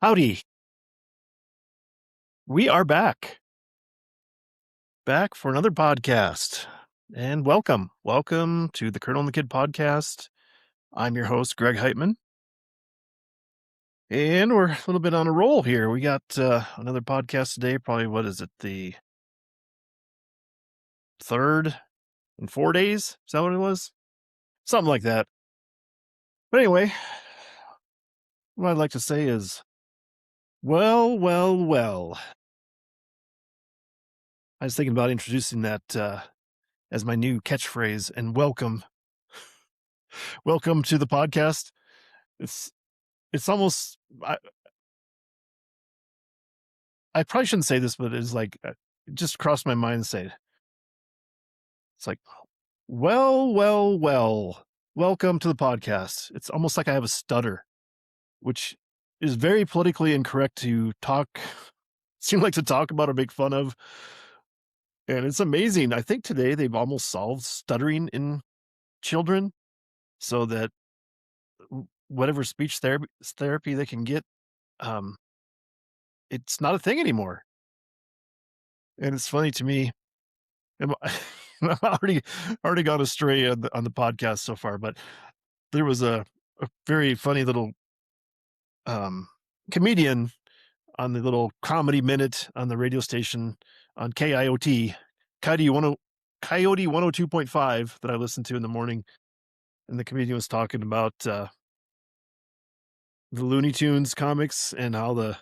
Howdy. We are back for another podcast. And welcome. Welcome to the Colonel and the Kid podcast. I'm your host, Greg Heitmann. And we're a little bit on a roll here. We got another podcast today. Probably, what is it, the third in 4 days? Is that what it was? Something like that. But anyway, what I'd like to say is, well. I was thinking about introducing that as my new catchphrase, and welcome to the podcast. It's almost, I probably shouldn't say this, but it's like, it just crossed my mind to say it. It's like, well, welcome to the podcast. It's almost like I have a stutter, which is very politically incorrect to seem like to talk about or make fun of. And it's amazing. I think today they've almost solved stuttering in children so that whatever speech therapy they can get, um, it's not a thing anymore. And it's funny to me. I've already gone astray on the podcast so far, but there was a very funny little comedian on the little comedy minute on the radio station on KIOT, Coyote 102.5 that I listened to in the morning. And the comedian was talking about the Looney Tunes comics and how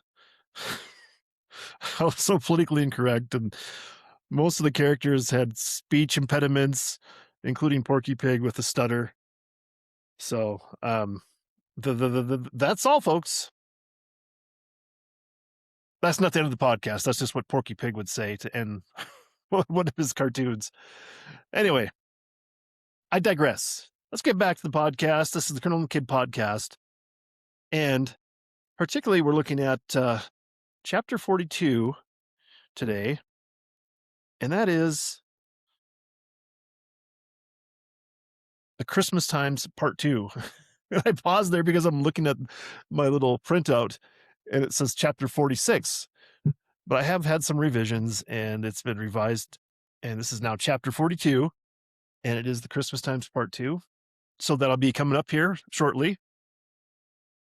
it's so politically incorrect. And most of the characters had speech impediments, including Porky Pig with a stutter. So, that's all, folks. That's not the end of the podcast. That's just what Porky Pig would say to end one of his cartoons. Anyway, I digress. Let's get back to the podcast. This is the Colonel and Kid podcast. And particularly, we're looking at chapter 42 today. And that is the Christmastimes part 2. I paused there because I'm looking at my little printout and it says chapter 46. But I have had some revisions and it's been revised. And this is now chapter 42. And it is the Christmastimes part 2. So that'll be coming up here shortly.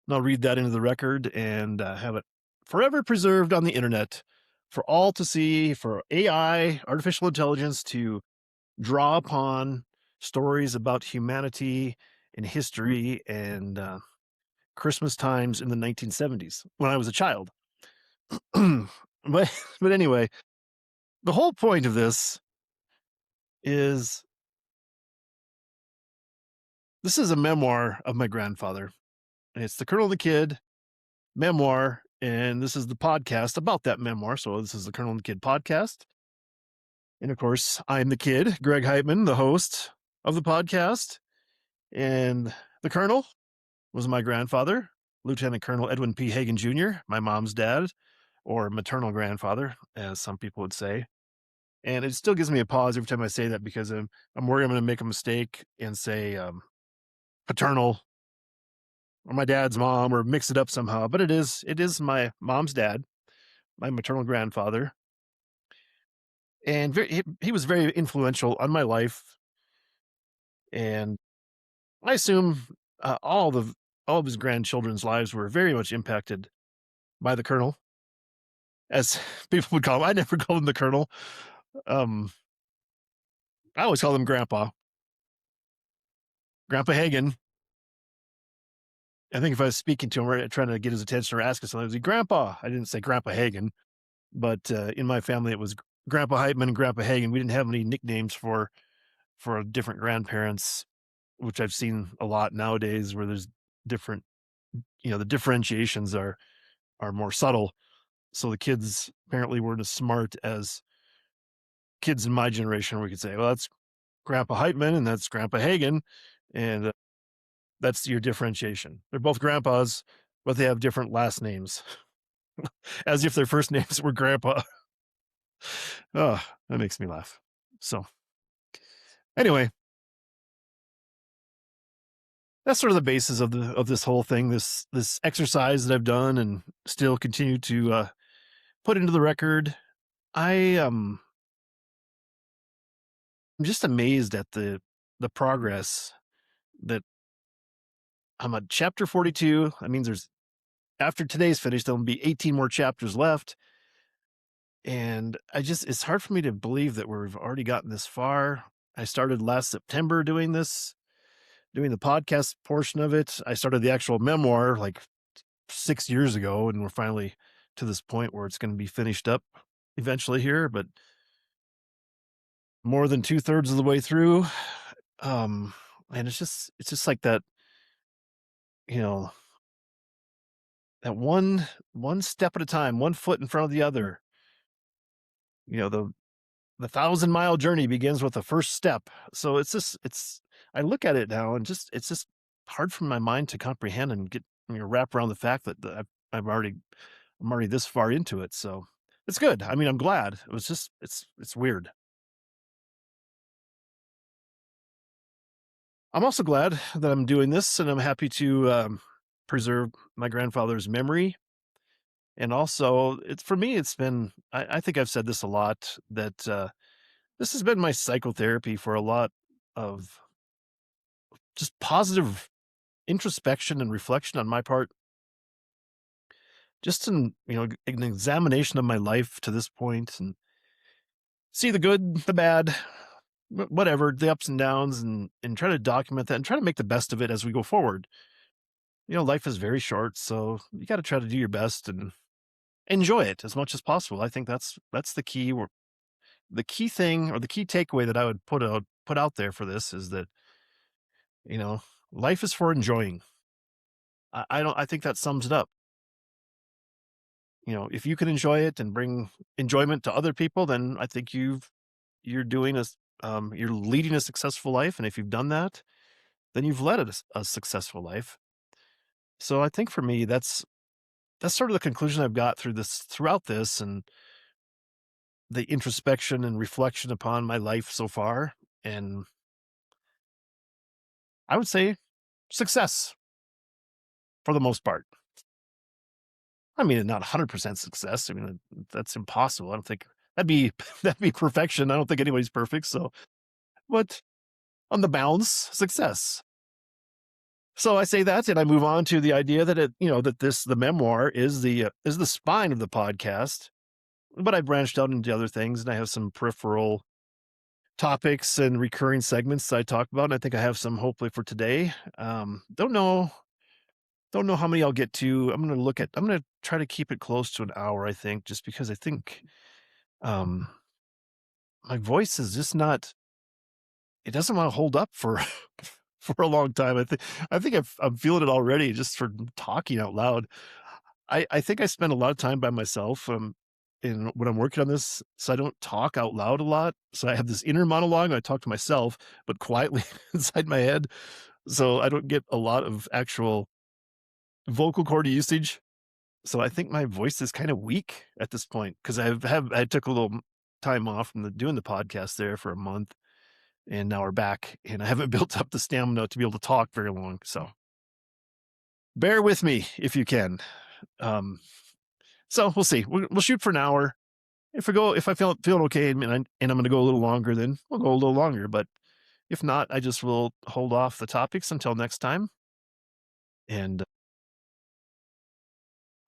And I'll read that into the record and have it forever preserved on the internet for all to see, for AI, artificial intelligence, to draw upon stories about humanity and history and Christmas times in the 1970s when I was a child. but anyway, the whole point of this is a memoir of my grandfather. It's the Colonel and the Kid memoir, and this is the podcast about that memoir. So this is the Colonel and the Kid podcast. And of course, I'm the kid, Greg Heitmann, the host of the podcast. And the Colonel was my grandfather, Lieutenant Colonel Edwin P. Hagen Jr., my mom's dad, or maternal grandfather, as some people would say. And it still gives me a pause every time I say that because I'm worried I'm going to make a mistake and say paternal or my dad's mom or mix it up somehow. But it is my mom's dad, my maternal grandfather. And he was very influential on my life. And I assume all of his grandchildren's lives were very much impacted by the Colonel, as people would call him. I never called him the Colonel. I always called him Grandpa Hagen. I think if I was speaking to him or trying to get his attention or asking something, it was like, Grandpa. I didn't say Grandpa Hagen, but in my family, it was Grandpa Heitmann and Grandpa Hagen. We didn't have any nicknames for different grandparents, which I've seen a lot nowadays where there's different, the differentiations are more subtle. So the kids apparently weren't as smart as kids in my generation where we could say, well, that's Grandpa Heitmann and that's Grandpa Hagen. And that's your differentiation. They're both grandpas, but they have different last names, as if their first names were Grandpa. Oh, that makes me laugh. So, anyway, that's sort of the basis of this whole thing, this exercise that I've done and still continue to put into the record. I I'm just amazed at the progress that I'm at chapter 42. That means there's after today's finished, there'll be 18 more chapters left. And it's hard for me to believe that we've already gotten this far. I started last September doing this, doing the podcast portion of it. I started the actual memoir like 6 years ago, and we're finally to this point where it's going to be finished up eventually here, but more than two-thirds of the way through. Um, and it's just like that, you know, that one step at a time, one foot in front of the other. The 1,000-mile journey begins with the first step. So I look at it now and it's just hard for my mind to comprehend and wrap around the fact that I'm already this far into it. So it's good. I mean, I'm glad. It was just, it's weird. I'm also glad that I'm doing this, and I'm happy to preserve my grandfather's memory. And also, it's for me, it's been, I think I've said this a lot that this has been my psychotherapy for a lot of just positive introspection and reflection on my part, just in, an examination of my life to this point and see the good, the bad, whatever, the ups and downs, and try to document that and try to make the best of it as we go forward. Life is very short, so you got to try to do your best and enjoy it as much as possible. I think that's the key. The key thing or the key takeaway that I would put out there for this is that you know life is for enjoying. I think that sums it up. If you can enjoy it and bring enjoyment to other people, then I think you're doing you're leading a successful life. And if you've done that, then you've led a successful life. So I think for me, that's sort of the conclusion I've got throughout this and the introspection and reflection upon my life so far. And I would say success for the most part. I mean, not 100% success. I mean, that's impossible. I don't think that'd be that'd be perfection. I don't think anybody's perfect. So, but on the bounds, success. So I say that, and I move on to the idea that the memoir is the spine of the podcast. But I branched out into other things, and I have some peripheral topics and recurring segments that I talk about. And I think I have some hopefully for today. Don't know how many I'll get to. I'm going to try to keep it close to an hour, I think, just because I think um my voice is just not, it doesn't want to hold up for for a long time. I think I'm feeling it already just for talking out loud. I think I spend a lot of time by myself when I'm working on this, so I don't talk out loud a lot. So I have this inner monologue and I talk to myself, but quietly inside my head. So I don't get a lot of actual vocal cord usage. So I think my voice is kind of weak at this point because I took a little time off from doing the podcast there for a month, and now we're back, and I haven't built up the stamina to be able to talk very long. So bear with me if you can. Um, so we'll see. We'll shoot for an hour. If I feel okay, and I'm going to go a little longer, then we'll go a little longer. But if not, I just will hold off the topics until next time. And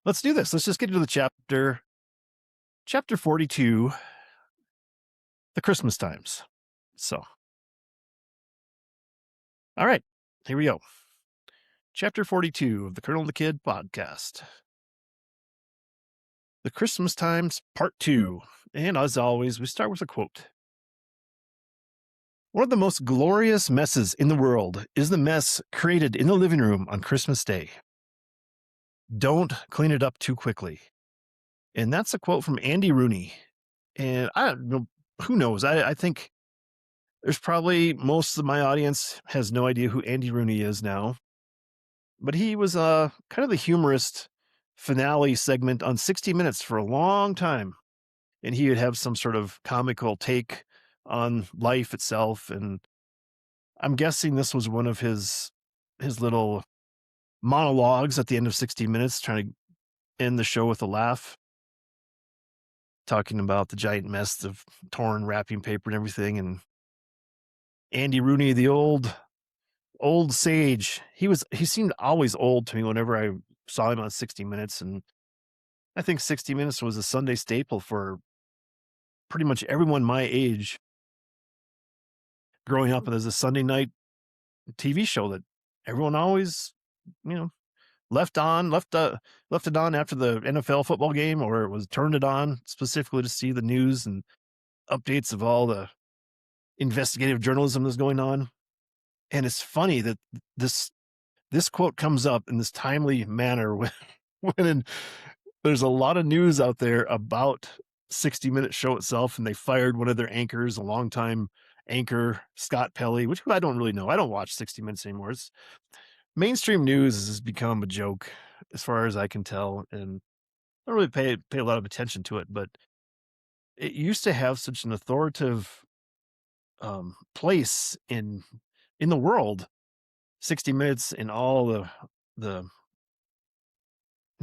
let's do this. Let's just get into the chapter 42, the Christmastimes. So, all right, here we go. Chapter 42 of the Colonel and the Kid podcast. The Christmastimes, Part 2. And as always, we start with a quote. One of the most glorious messes in the world is the mess created in the living room on Christmas Day. Don't clean it up too quickly. And that's a quote from Andy Rooney. And I don't know, who knows? I think there's probably most of my audience has no idea who Andy Rooney is now. But he was kind of the humorist finale segment on 60 Minutes for a long time. And he would have some sort of comical take on life itself. And I'm guessing this was one of his his little monologues at the end of 60 Minutes, trying to end the show with a laugh, talking about the giant mess of torn wrapping paper and everything. And Andy Rooney, the old sage, he seemed always old to me whenever I saw him on 60 Minutes. And I think 60 Minutes was a Sunday staple for pretty much everyone my age growing up. And there's a Sunday night TV show that everyone always, you know, left it on after the NFL football game, or it was turned it on specifically to see the news and updates of all the investigative journalism that's going on. And it's funny that this this quote comes up in this timely manner when when there's a lot of news out there about 60 Minute show itself, and they fired one of their anchors, a longtime anchor, Scott Pelley, which I don't really know. I don't watch 60 Minutes anymore. It's mainstream news has become a joke as far as I can tell, and I don't really pay a lot of attention to it, but it used to have such an authoritative place in the world. 60 Minutes and the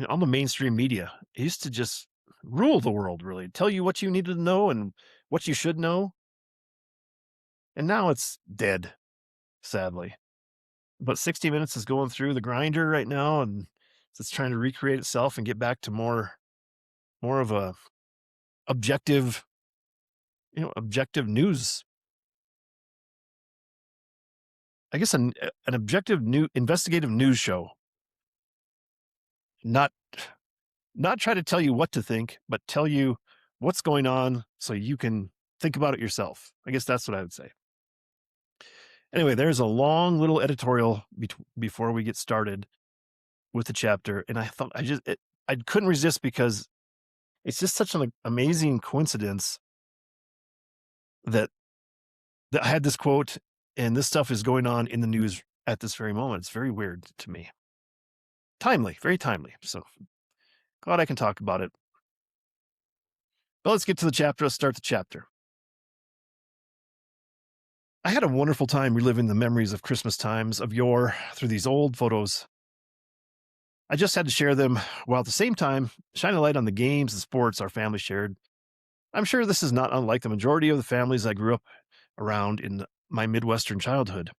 all the mainstream media, it used to just rule the world, really tell you what you needed to know and what you should know. And now it's dead, sadly. But 60 Minutes is going through the grinder right now, and it's trying to recreate itself and get back to more of a objective, objective news. I guess an objective new investigative news show. Not not try to tell you what to think, but tell you what's going on so you can think about it yourself. I guess that's what I would say. Anyway, there's a long little editorial before we get started with the chapter, and I thought I couldn't resist because it's just such an amazing coincidence that I had this quote and this stuff is going on in the news at this very moment. It's very weird to me. Timely, very timely. So glad I can talk about it. But let's get to the chapter. Let's start the chapter. I had a wonderful time reliving the memories of Christmas times of yore through these old photos. I just had to share them while at the same time shine a light on the games and sports our family shared. I'm sure this is not unlike the majority of the families I grew up around in my Midwestern childhood.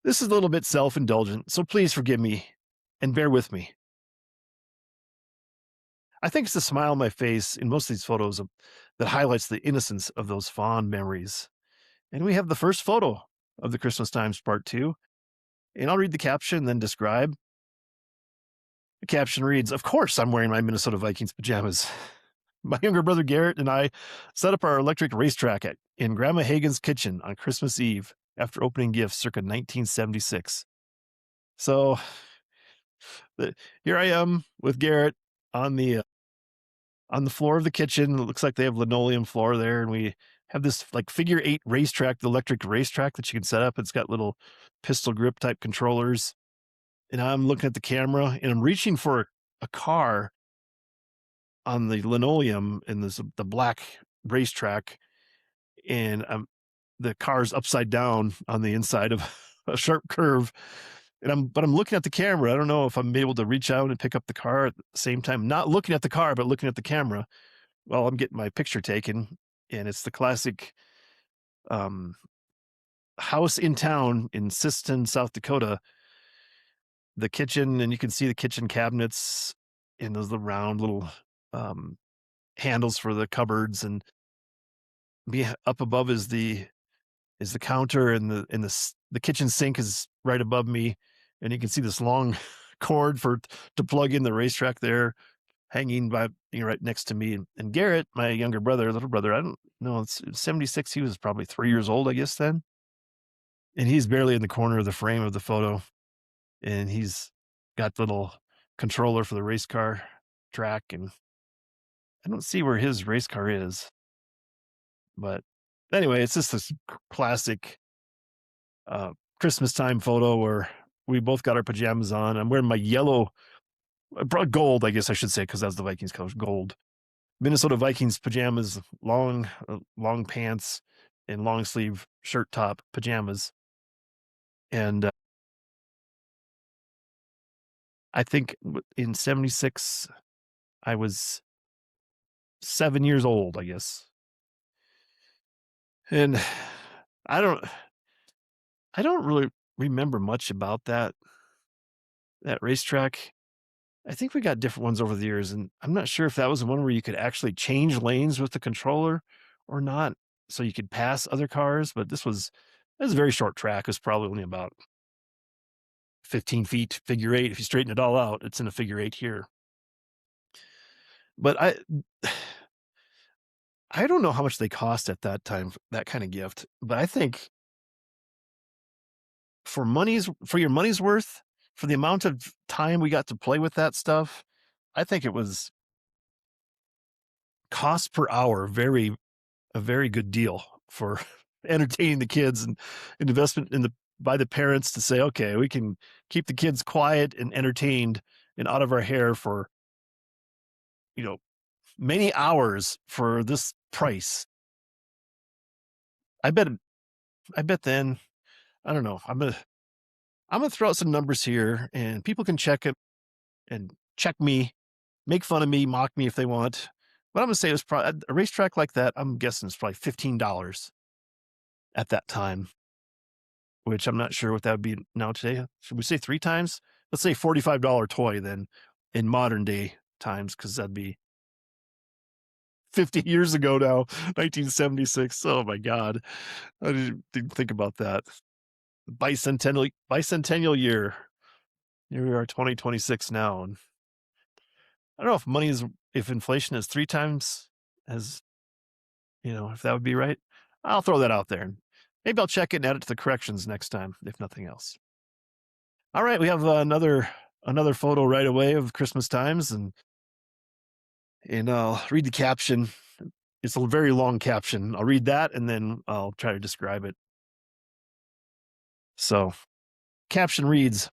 This is a little bit self-indulgent, so please forgive me and bear with me. I think it's the smile on my face in most of these photos that highlights the innocence of those fond memories. And we have the first photo of the Christmastimes Part 2, and I'll read the caption and then describe. The caption reads, "Of course I'm wearing my Minnesota Vikings pajamas. My younger brother Garrett and I set up our electric racetrack in Grandma Hagen's kitchen on Christmas Eve after opening gifts circa 1976. So here I am with Garrett on the floor of the kitchen. It looks like they have linoleum floor there, and we have this like figure 8 racetrack, the electric racetrack that you can set up. It's got little pistol grip type controllers. And I'm looking at the camera and I'm reaching for a car on the linoleum in the black racetrack, and the car's upside down on the inside of a sharp curve. And I'm looking at the camera. I don't know if I'm able to reach out and pick up the car at the same time, not looking at the car, but looking at the camera while I'm getting my picture taken. And it's the classic house in town in Siston, South Dakota. The kitchen, and you can see the kitchen cabinets and those round little handles for the cupboards, and up above is the counter, and the kitchen sink is right above me, and you can see this long cord to plug in the racetrack there hanging by right next to me. And Garrett, my little brother, I don't know, it's 76, he was probably 3 years old, I guess, then, and he's barely in the corner of the frame of the photo, and he's got the little controller for the race car track, and I don't see where his race car is. But anyway, it's just this classic Christmas time photo where we both got our pajamas on. I'm wearing my yellow, gold, I guess I should say, because that's the Vikings color, gold. Minnesota Vikings pajamas, long pants and long sleeve shirt top pajamas. And I think in '76, I was 7 years old, I guess. And I don't I don't really remember much about that racetrack. I think we got different ones over the years, and I'm not sure if that was the one where you could actually change lanes with the controller or not, so you could pass other cars, but this was a very short track. It was probably only about 15 feet, figure eight. If you straighten it all out, it's in a figure eight here. But I don't know how much they cost at that time, that kind of gift, but I think for your money's worth, for the amount of time we got to play with that stuff, I think it was cost per hour, a very good deal for entertaining the kids and an investment in the by the parents to say, okay, we can keep the kids quiet and entertained and out of our hair for, you know, many hours for this price. I bet I bet then, I don't know. I'm gonna throw out some numbers here and people can check it and check me, make fun of me, mock me if they want. But I'm gonna say it was probably a racetrack like that. I'm guessing it's probably $15 at that time, which I'm not sure what that would be now today. Should we say three times? Let's say $45 toy then in modern day times, because that'd be 50 years ago now, 1976. Oh my God. I didn't think about that. Bicentennial year. Here we are, 2026 now. And I don't know if inflation is three times as, if that would be right. I'll throw that out there. Maybe I'll check it and add it to the corrections next time, if nothing else. All right, we have another photo right away of Christmas times, and I'll read the caption. It's a very long caption. I'll read that and then I'll try to describe it. So, caption reads: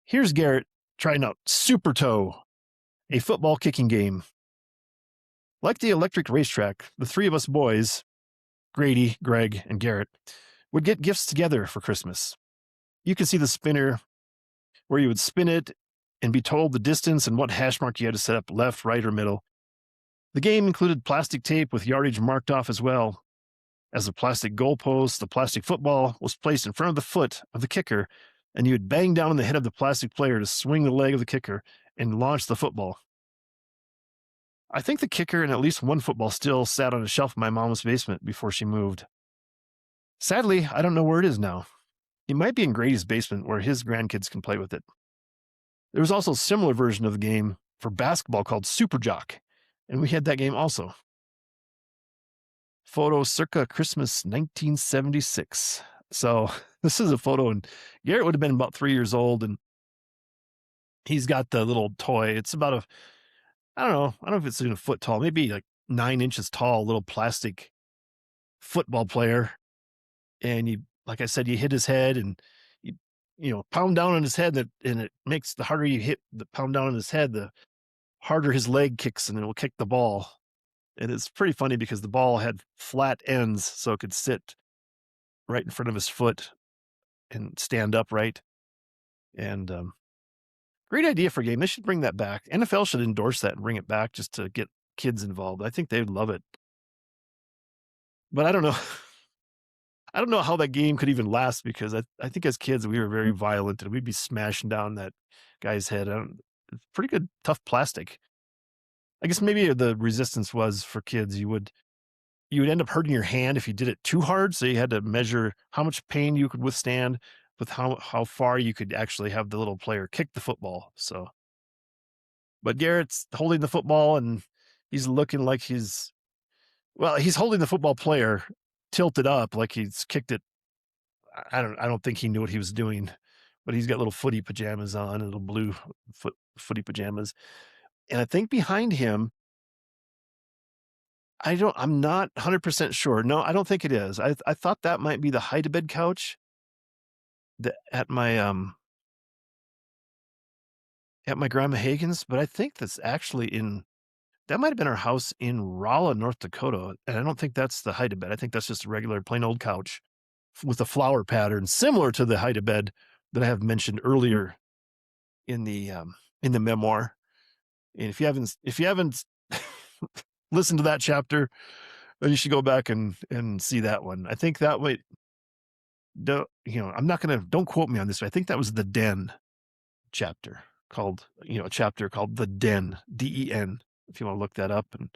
Here's Garrett trying out Super Toe, a football kicking game. Like the electric racetrack, the three of us boys, Grady, Greg, and Garrett, would get gifts together for Christmas. You could see the spinner where you would spin it and be told the distance and what hash mark you had to set up, left, right, or middle. The game included plastic tape with yardage marked off as well. As the plastic goalpost, the plastic football was placed in front of the foot of the kicker, and you would bang down on the head of the plastic player to swing the leg of the kicker and launch the football. I think the kicker and at least one football still sat on a shelf in my mom's basement before she moved. Sadly, I don't know where it is now. It might be in Grady's basement where his grandkids can play with it. There was also a similar version of the game for basketball called Super Jock, and we had that game also. Photo circa Christmas 1976. So this is a photo, and Garrett would have been about 3 years old, and he's got the little toy. It's about I don't know if it's even a foot tall, maybe like 9 inches tall, little plastic football player. And like I said, you hit his head and pound down on his head, and it makes the harder you hit the pound down on his head, the harder his leg kicks, and it will kick the ball. And it's pretty funny because the ball had flat ends, so it could sit right in front of his foot and stand upright. And great idea for a game. They should bring that back. NFL should endorse that and bring it back just to get kids involved. I think they would love it. But I don't know. I don't know how that game could even last, because I think as kids we were very violent and we'd be smashing down that guy's head. It's pretty good, tough plastic. I guess maybe the resistance was for kids. You would end up hurting your hand if you did it too hard. So you had to measure how much pain you could withstand with how far you could actually have the little player kick the football. So, but Garrett's holding the football and he's looking like he's holding the football player tilted up like he's kicked it. I don't think he knew what he was doing, but he's got little footy pajamas on, little blue footy pajamas. And I think behind him, I'm not 100% sure. No, I don't think it is. I thought that might be the hide-a-bed couch at my grandma Hagen's, but I think that's actually that might have been our house in Rolla, North Dakota. And I don't think that's the hide-a-bed. I think that's just a regular plain old couch with a flower pattern similar to the hide-a-bed that I have mentioned earlier in the in the memoir. And if you haven't listened to that chapter, then you should go back and see that one. I think that way, I'm not gonna don't quote me on this, but I think that was the Den chapter called, a chapter called The Den, Den, if you want to look that up and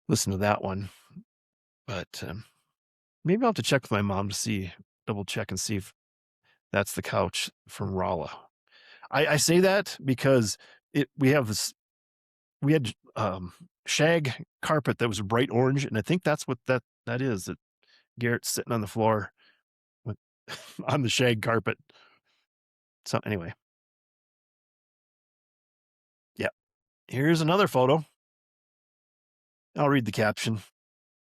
listen to that one. But maybe I'll have to check with my mom to double check and see if that's the couch from Rolla. I say that because we had shag carpet that was bright orange, and I think that's what that is. That Garrett's sitting on the floor with on the shag carpet. So anyway, yeah. Here's another photo. I'll read the caption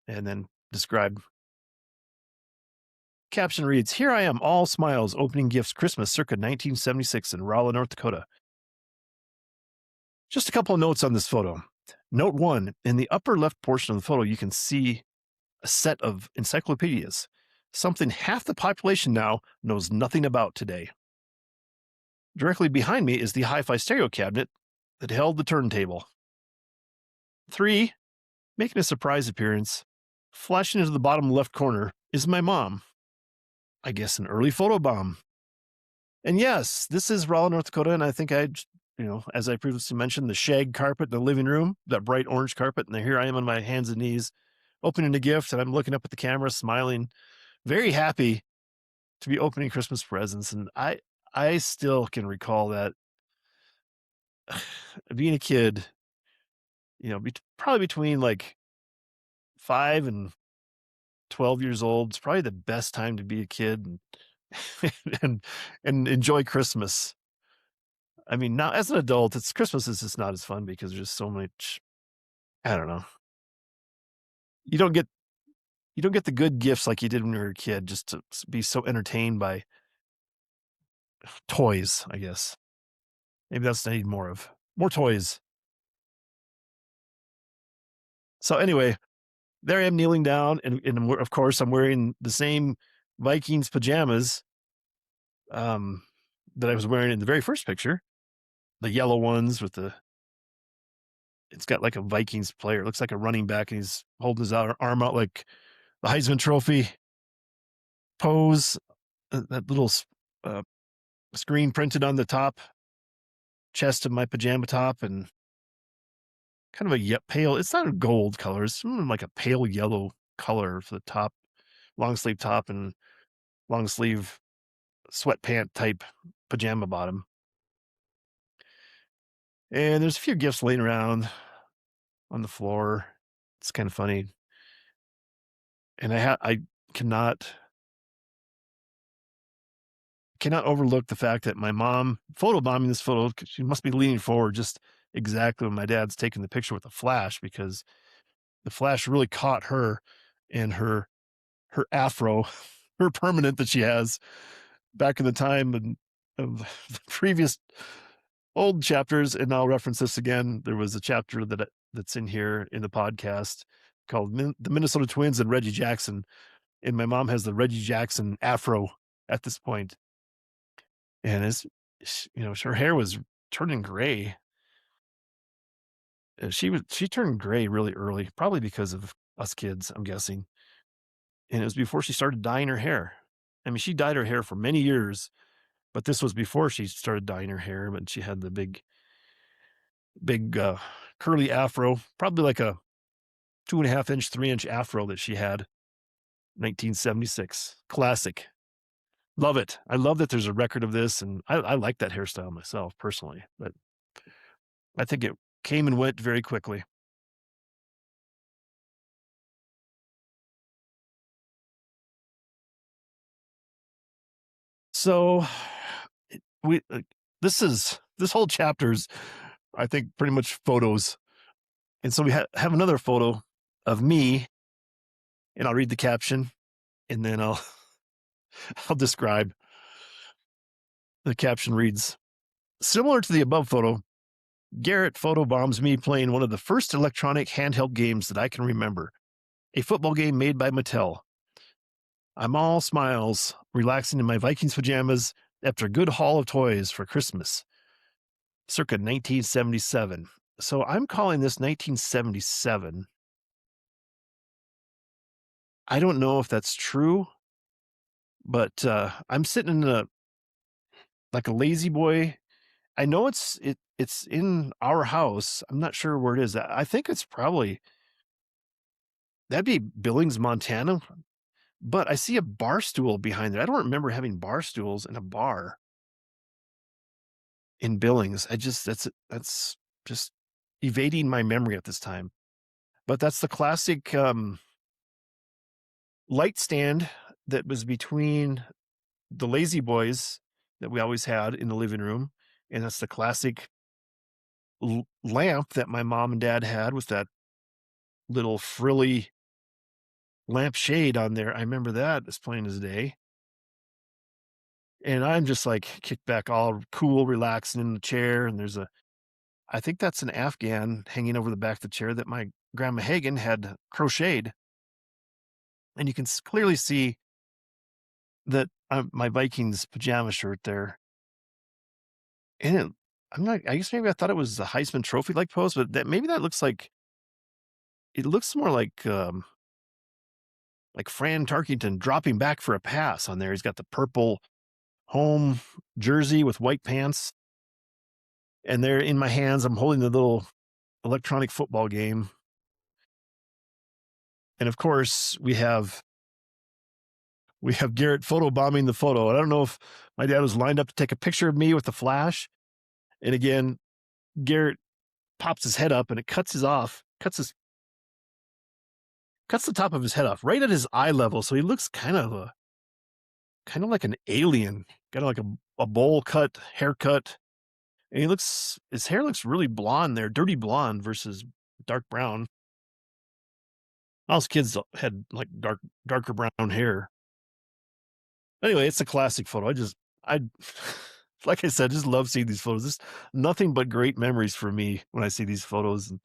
and then describe. Caption reads, "Here I am, all smiles, opening gifts, Christmas circa 1976 in Rolla, North Dakota." Just a couple of notes on this photo. Note 1, in the upper left portion of the photo, you can see a set of encyclopedias, something half the population now knows nothing about today. Directly behind me is the hi-fi stereo cabinet that held the turntable. 3, making a surprise appearance, flashing into the bottom left corner, is my mom. I guess an early photobomb. And yes, this is Rolla, North Dakota, and I think as I previously mentioned, the shag carpet in the living room, that bright orange carpet, and here I am on my hands and knees, opening a gift, and I'm looking up at the camera, smiling, very happy to be opening Christmas presents. And I still can recall that being a kid, probably between like 5 and 12 years old, it's probably the best time to be a kid and and enjoy Christmas. I mean, now as an adult, Christmas is just not as fun because there's just so much. I don't know. You don't get the good gifts like you did when you were a kid, just to be so entertained by toys, I guess. Maybe that's what I need more of. More toys. So anyway, there I am kneeling down, and of course I'm wearing the same Vikings pajamas that I was wearing in the very first picture, the yellow ones it's got like a Vikings player. It looks like a running back, and he's holding his arm out like the Heisman Trophy pose. That little screen printed on the top chest of my pajama top, and kind of a pale. It's not a gold color. It's like a pale yellow color for the top, long sleeve top and long sleeve sweatpant type pajama bottom. And there's a few gifts laying around on the floor. It's kind of funny. And I cannot overlook the fact that my mom photobombing this photo, she must be leaning forward just exactly when my dad's taking the picture with the flash, because the flash really caught her and her afro, her permanent that she has back in the time of the previous old chapters. And I'll reference this again. There was a chapter that's in here in the podcast called The Minnesota Twins and Reggie Jackson. And my mom has the Reggie Jackson afro at this point. And her hair was turning gray. She turned gray really early, probably because of us kids, I'm guessing. And it was before she started dyeing her hair. I mean, she dyed her hair for many years, but this was before she started dyeing her hair. But she had the big curly afro, probably like a 2.5 inch, 3-inch afro that she had. 1976, classic. Love it. I love that there's a record of this, and I like that hairstyle myself personally, but I think it came and went very quickly. So this whole chapter's, I think, pretty much photos. And so we have another photo of me, and I'll read the caption, and then I'll describe. The caption reads, "Similar to the above photo, Garrett photobombs me playing one of the first electronic handheld games that I can remember, a football game made by Mattel. I'm all smiles, relaxing in my Vikings pajamas after a good haul of toys for Christmas. circa 1977. So I'm calling this 1977. I don't know if that's true, but I'm sitting in a lazy boy. I know it's in our house. I'm not sure where it is. I think it's probably that'd be Billings, Montana. But I see a bar stool behind there. I don't remember having bar stools in a bar in Billings. That's just evading my memory at this time. But that's the classic light stand that was between the lazy boys that we always had in the living room, and that's the classic lamp that my mom and dad had with that little frilly lamp shade on there. I remember that as plain as day. And I'm just like kicked back, all cool, relaxing in the chair. And I think that's an Afghan hanging over the back of the chair that my grandma Hagen had crocheted. And you can clearly see that my Vikings pajama shirt there. And I guess maybe I thought it was the Heisman Trophy like pose, but maybe that looks it looks more like Fran Tarkington dropping back for a pass on there. He's got the purple home jersey with white pants. And there in my hands, I'm holding the little electronic football game. And of course, we have Garrett photobombing the photo. And I don't know if my dad was lined up to take a picture of me with the flash. And again, Garrett pops his head up and it cuts the top of his head off right at his eye level. So he looks kind of like an alien, kind of like a bowl cut haircut. And his hair looks really blonde there, dirty blonde versus dark brown. Most kids had like darker brown hair. Anyway, it's a classic photo. I like I said, just love seeing these photos. There's nothing but great memories for me when I see these photos and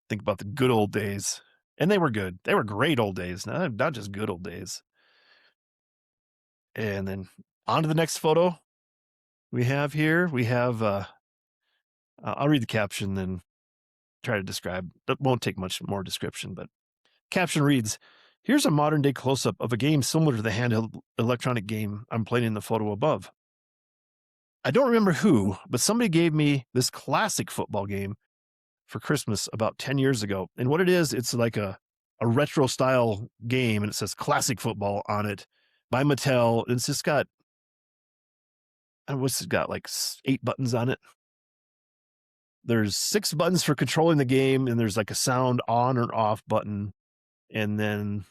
think about the good old days. And they were good. They were great old days, not just good old days. And then on to the next photo we have here. We have I'll read the caption, then try to describe. It won't take much more description, but caption reads, "Here's a modern day close up of a game similar to the handheld electronic game I'm playing in the photo above. I don't remember who, but somebody gave me this classic football game for Christmas about 10 years ago. And what it is, it's like a retro style game, and it says classic football on it by Mattel. And it's just got, what's it got, like 8 buttons on it. There's 6 buttons for controlling the game, and there's like a sound on or off button. And then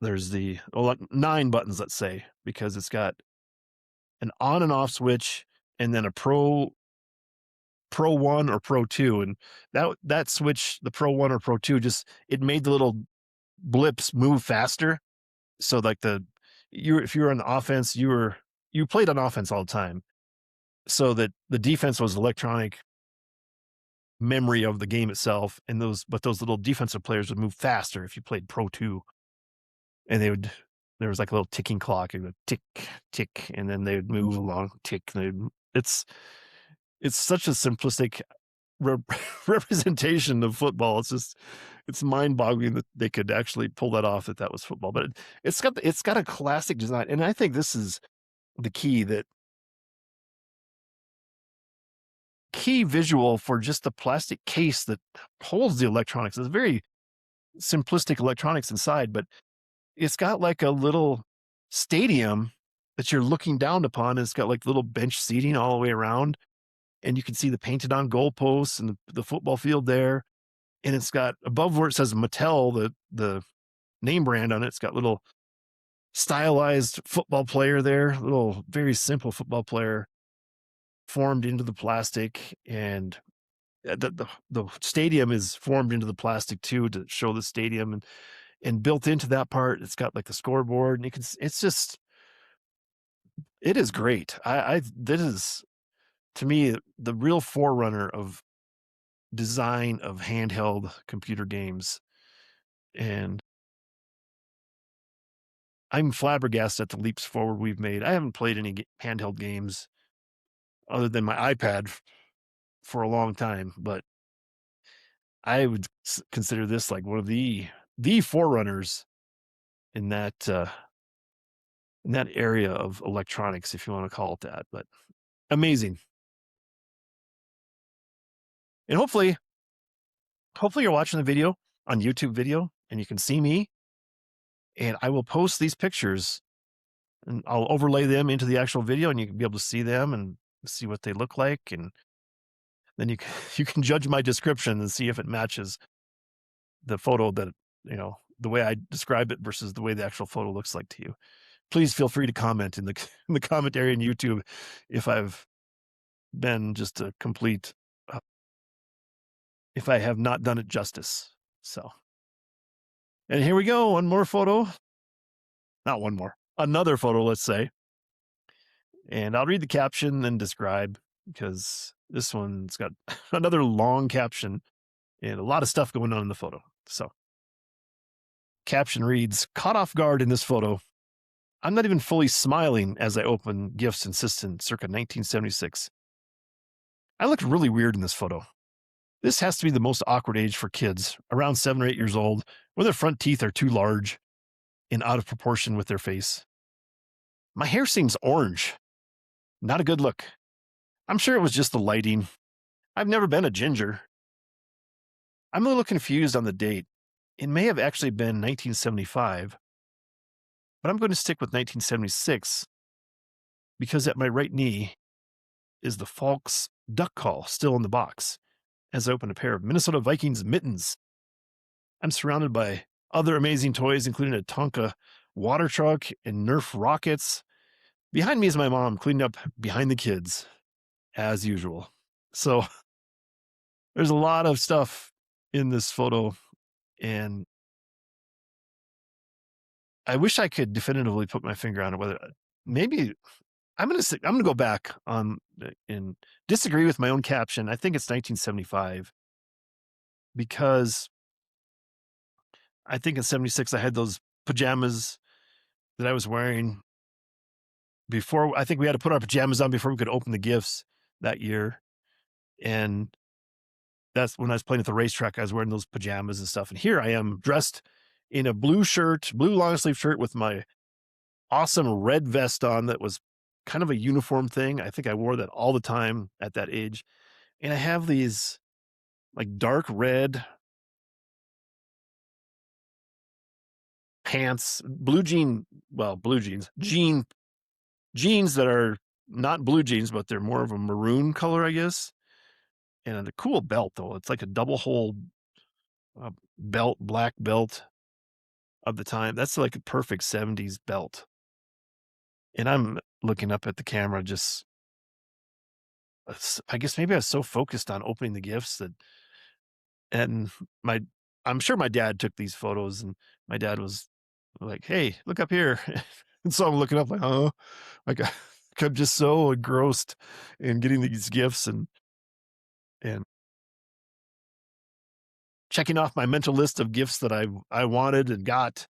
there's 9 buttons, let's say, because it's got an on and off switch and then a Pro 1 or Pro 2. And that switch, the Pro 1 or Pro 2, just it made the little blips move faster. So like if you were on the offense, you played on offense all the time. So that the defense was electronic memory of the game itself, and those little defensive players would move faster if you played Pro 2. And there was like a little ticking clock, and it would tick, tick, and then they would move along, tick. It's such a simplistic representation of football. It's mind boggling that they could actually pull that off, that was football. But it's got a classic design. And I think this is the key visual for just the plastic case that holds the electronics. It's very simplistic electronics inside, but it's got like a little stadium that you're looking down upon. And it's got like little bench seating all the way around. And you can see the painted on goalposts and the football field there. And it's got above where it says Mattel, the name brand on it, it's got little stylized football player there, little very simple football player formed into the plastic. And the stadium is formed into the plastic too, to show the stadium. And built into that part, it's got like the scoreboard, and it is great. This is, to me, the real forerunner of design of handheld computer games. And I'm flabbergasted at the leaps forward we've made. I haven't played any handheld games other than my iPad for a long time, but I would consider this like one of the forerunners in that area of electronics, if you want to call it that. But amazing, and hopefully you're watching the video on YouTube video, and you can see me, and I will post these pictures, and I'll overlay them into the actual video, and you can be able to see them and see what they look like, and then you can judge my description and see if it matches the photo that the way I describe it versus the way the actual photo looks like to you. Please feel free to comment in the in the comment area in YouTube if I've been just a complete if I have not done it justice. So, and here we go, one more photo. Not one more. Another photo, let's say. And I'll read the caption and describe because this one's got another long caption and a lot of stuff going on in the photo. So, caption reads, "Caught off guard in this photo. I'm not even fully smiling as I open gifts and System circa 1976. I looked really weird in this photo. This has to be the most awkward age for kids, around 7 or 8 years old, where their front teeth are too large and out of proportion with their face. My hair seems orange. Not a good look. I'm sure it was just the lighting. I've never been a ginger. I'm a little confused on the date. It may have actually been 1975, but I'm going to stick with 1976 because at my right knee is the Falk's duck call still in the box as I open a pair of Minnesota Vikings mittens. I'm surrounded by other amazing toys, including a Tonka water truck and Nerf rockets. Behind me is my mom cleaning up behind the kids, as usual. So there's a lot of stuff in this photo, and I wish I could definitively put my finger on it. Whether maybe I'm gonna go back on and disagree with my own caption. I think it's 1975 because I think in 76 I had those pajamas that I was wearing before. I think we had to put our pajamas on before we could open the gifts that year, and that's when I was playing at the racetrack. I was wearing those pajamas and stuff, and here I am dressed in a blue long sleeve shirt with my awesome red vest on that was kind of a uniform thing. I think I wore that all the time at that age. And I have these like dark red pants, jeans that are not blue jeans, but they're more of a maroon color, I guess. And a cool belt though. It's like a double hole belt, black belt of the time. That's like a perfect 70s belt. And I'm looking up at the camera, just I guess maybe I was so focused on opening the gifts and my I'm sure my dad took these photos, and my dad was like, "Hey, look up here." And so I'm looking up like, "Oh," like I'm just so engrossed in getting these gifts and checking off my mental list of gifts that I wanted and got.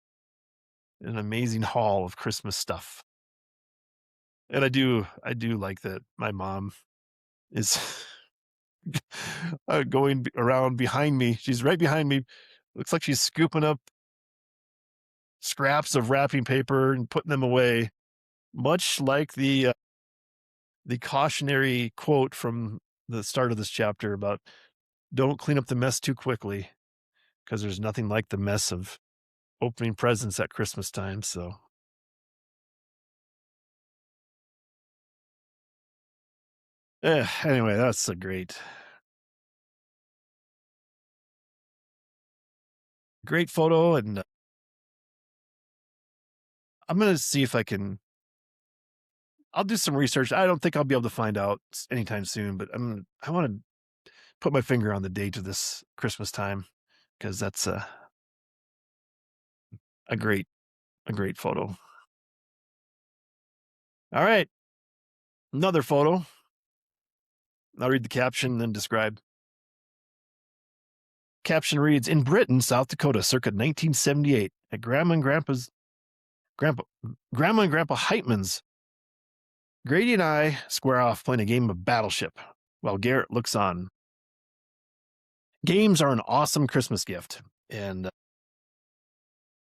An amazing haul of Christmas stuff. And I do like that my mom is going around behind me. She's right behind me. Looks like she's scooping up scraps of wrapping paper and putting them away, much like the cautionary quote from the start of this chapter about don't clean up the mess too quickly because there's nothing like the mess of opening presents at Christmas time. So, anyway, that's a great photo, and I'm gonna see if I'll do some research. I don't think I'll be able to find out anytime soon, but I want to put my finger on the date of this Christmas time because that's a great a great photo. All right, another photo. I'll read the caption and then describe. Caption reads, "In Britain, South Dakota, circa 1978, at Grandma and Grandpa Heitmann's Grady and I square off playing a game of Battleship while Garrett looks on. Games are an awesome Christmas gift. And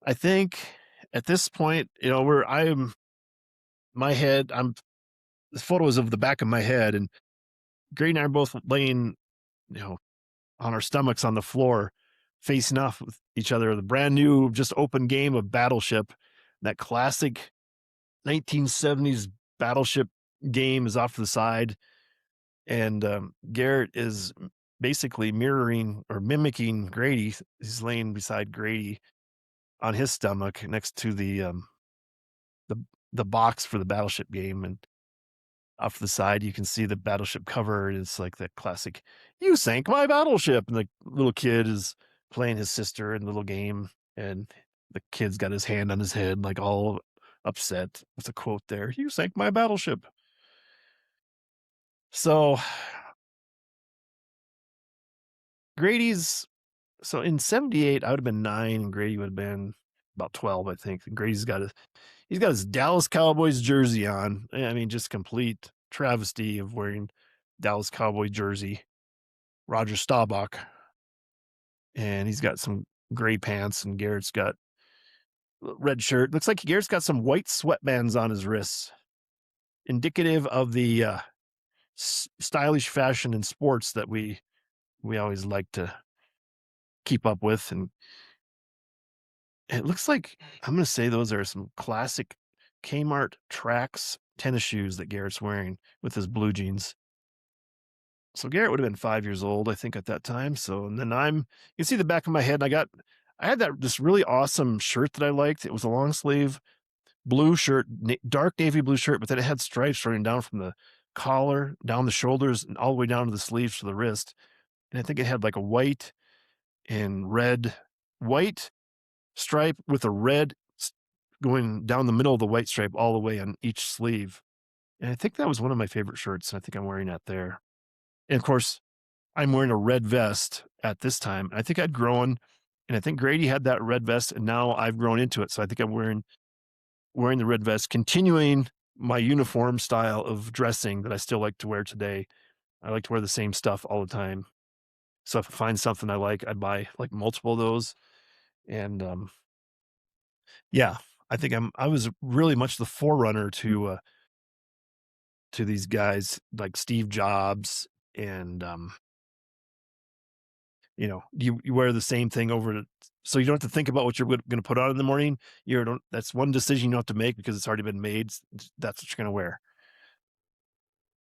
I think at this point, where my head, the photos of the back of my head, and Grady and I are both laying, you know, on our stomachs on the floor, facing off with each other. The brand new, just open game of Battleship, that classic 1970s Battleship game is off to the side. And Garrett is basically mirroring or mimicking Grady. He's laying beside Grady on his stomach next to the the box for the Battleship game, and off to the side you can see the Battleship cover. It's like that classic "You sank my battleship," and the little kid is playing his sister in the little game, and the kid's got his hand on his head, like all upset. What's a quote there? "You sank my battleship." So Grady's so in 78, I would have been 9 and Grady would have been about 12, I think. And he's got his Dallas Cowboys jersey on. I mean, just complete travesty of wearing Dallas Cowboy jersey. Roger Staubach. And he's got some gray pants, and Garrett's got a red shirt. Looks like Garrett's got some white sweatbands on his wrists, indicative of the stylish fashion in sports that we always like to keep up with. And it looks like, I'm going to say those are some classic Kmart Trax tennis shoes that Garrett's wearing with his blue jeans. So Garrett would have been 5 years old, I think, at that time. So, and then you can see the back of my head. And I had this really awesome shirt that I liked. It was a long sleeve blue shirt, dark navy blue shirt, but then it had stripes running down from the collar, down the shoulders, and all the way down to the sleeves to the wrist. And I think it had like a white and white stripe with a red going down the middle of the white stripe all the way on each sleeve. And I think that was one of my favorite shirts. And I think I'm wearing that there. And of course, I'm wearing a red vest at this time. I think I'd grown, and I think Grady had that red vest, and now I've grown into it. So I think I'm wearing the red vest, continuing my uniform style of dressing that I still like to wear today. I like to wear the same stuff all the time. So if I find something I like, I'd buy like multiple of those. And yeah, I think I was really much the forerunner to these guys like Steve Jobs. And you wear the same thing so you don't have to think about what you're going to put on in the morning. That's one decision you don't have to make because it's already been made. That's what you're going to wear.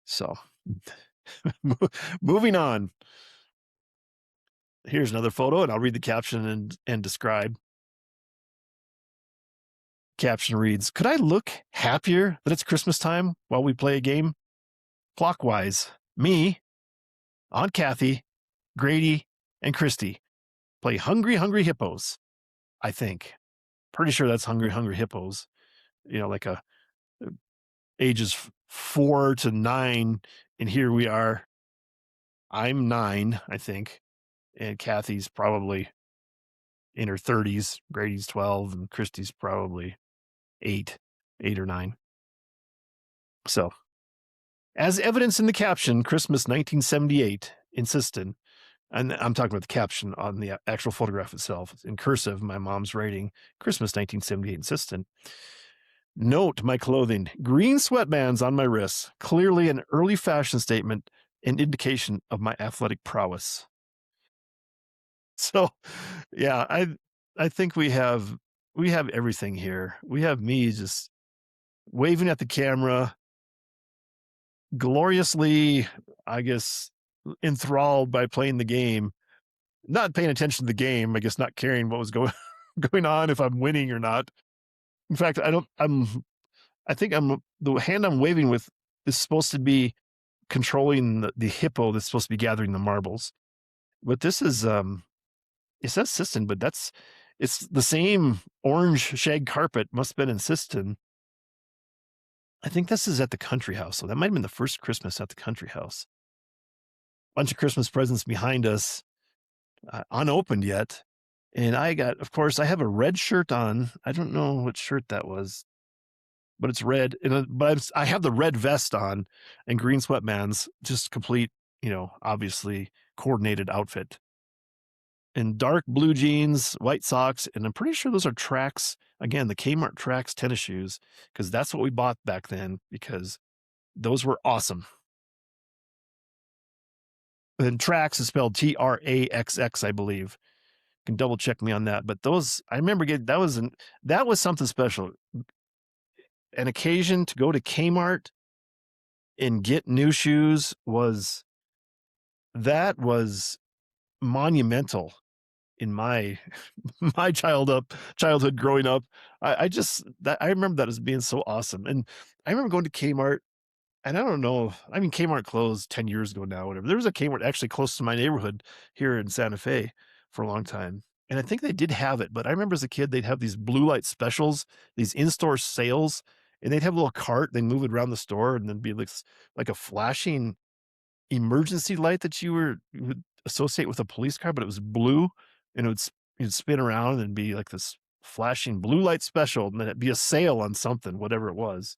So moving on. Here's another photo, and I'll read the caption and describe. Caption reads, "Could I look happier that it's Christmas time while we play a game? Clockwise, me, Aunt Kathy, Grady, and Christy play Hungry Hungry Hippos. I think. Pretty sure that's Hungry Hungry Hippos. Like ages 4 to 9, and here we are. I'm 9, I think, and Kathy's probably in her 30s. Grady's 12, and Christy's probably 8 or 9. So, as evidence in the caption, Christmas 1978 insisted, and I'm talking about the caption on the actual photograph itself. It's in cursive, my mom's writing, Christmas 1978 insisted. Note my clothing, green sweatbands on my wrists, clearly an early fashion statement, an indication of my athletic prowess. So, yeah, I think we have everything here. We have me just waving at the camera, gloriously, I guess, enthralled by playing the game, not paying attention to the game, I guess not caring what was going on, if I'm winning or not. In fact, I think the hand I'm waving with is supposed to be controlling the hippo that's supposed to be gathering the marbles. But this is, it says Siston, but it's the same orange shag carpet, must have been in Siston. I think this is at the country house. So that might have been the first Christmas at the country house. Bunch of Christmas presents behind us, unopened yet. And of course, I have a red shirt on. I don't know what shirt that was. but it's red, and, but I have the red vest on and green sweatbands, just complete, obviously coordinated outfit. And dark blue jeans, white socks, and I'm pretty sure those are Tracks, again, the Kmart Tracks tennis shoes, because that's what we bought back then, because those were awesome. And Tracks is spelled Traxx, I believe. You can double check me on that. But those, I remember getting, that was something special. An occasion to go to Kmart and get new shoes was monumental in my my childhood growing up. I remember that as being so awesome. And I remember going to Kmart, and I don't know, I mean, Kmart closed 10 years ago now, whatever. There was a Kmart actually close to my neighborhood here in Santa Fe for a long time. And I think they did have it, but I remember as a kid, they'd have these blue light specials, these in-store sales, and they'd have a little cart, they move it around the store, and then be like a flashing emergency light that you would associate with a police car, but it was blue, and it'd spin around and be like this flashing blue light special, and then it'd be a sale on something, whatever it was.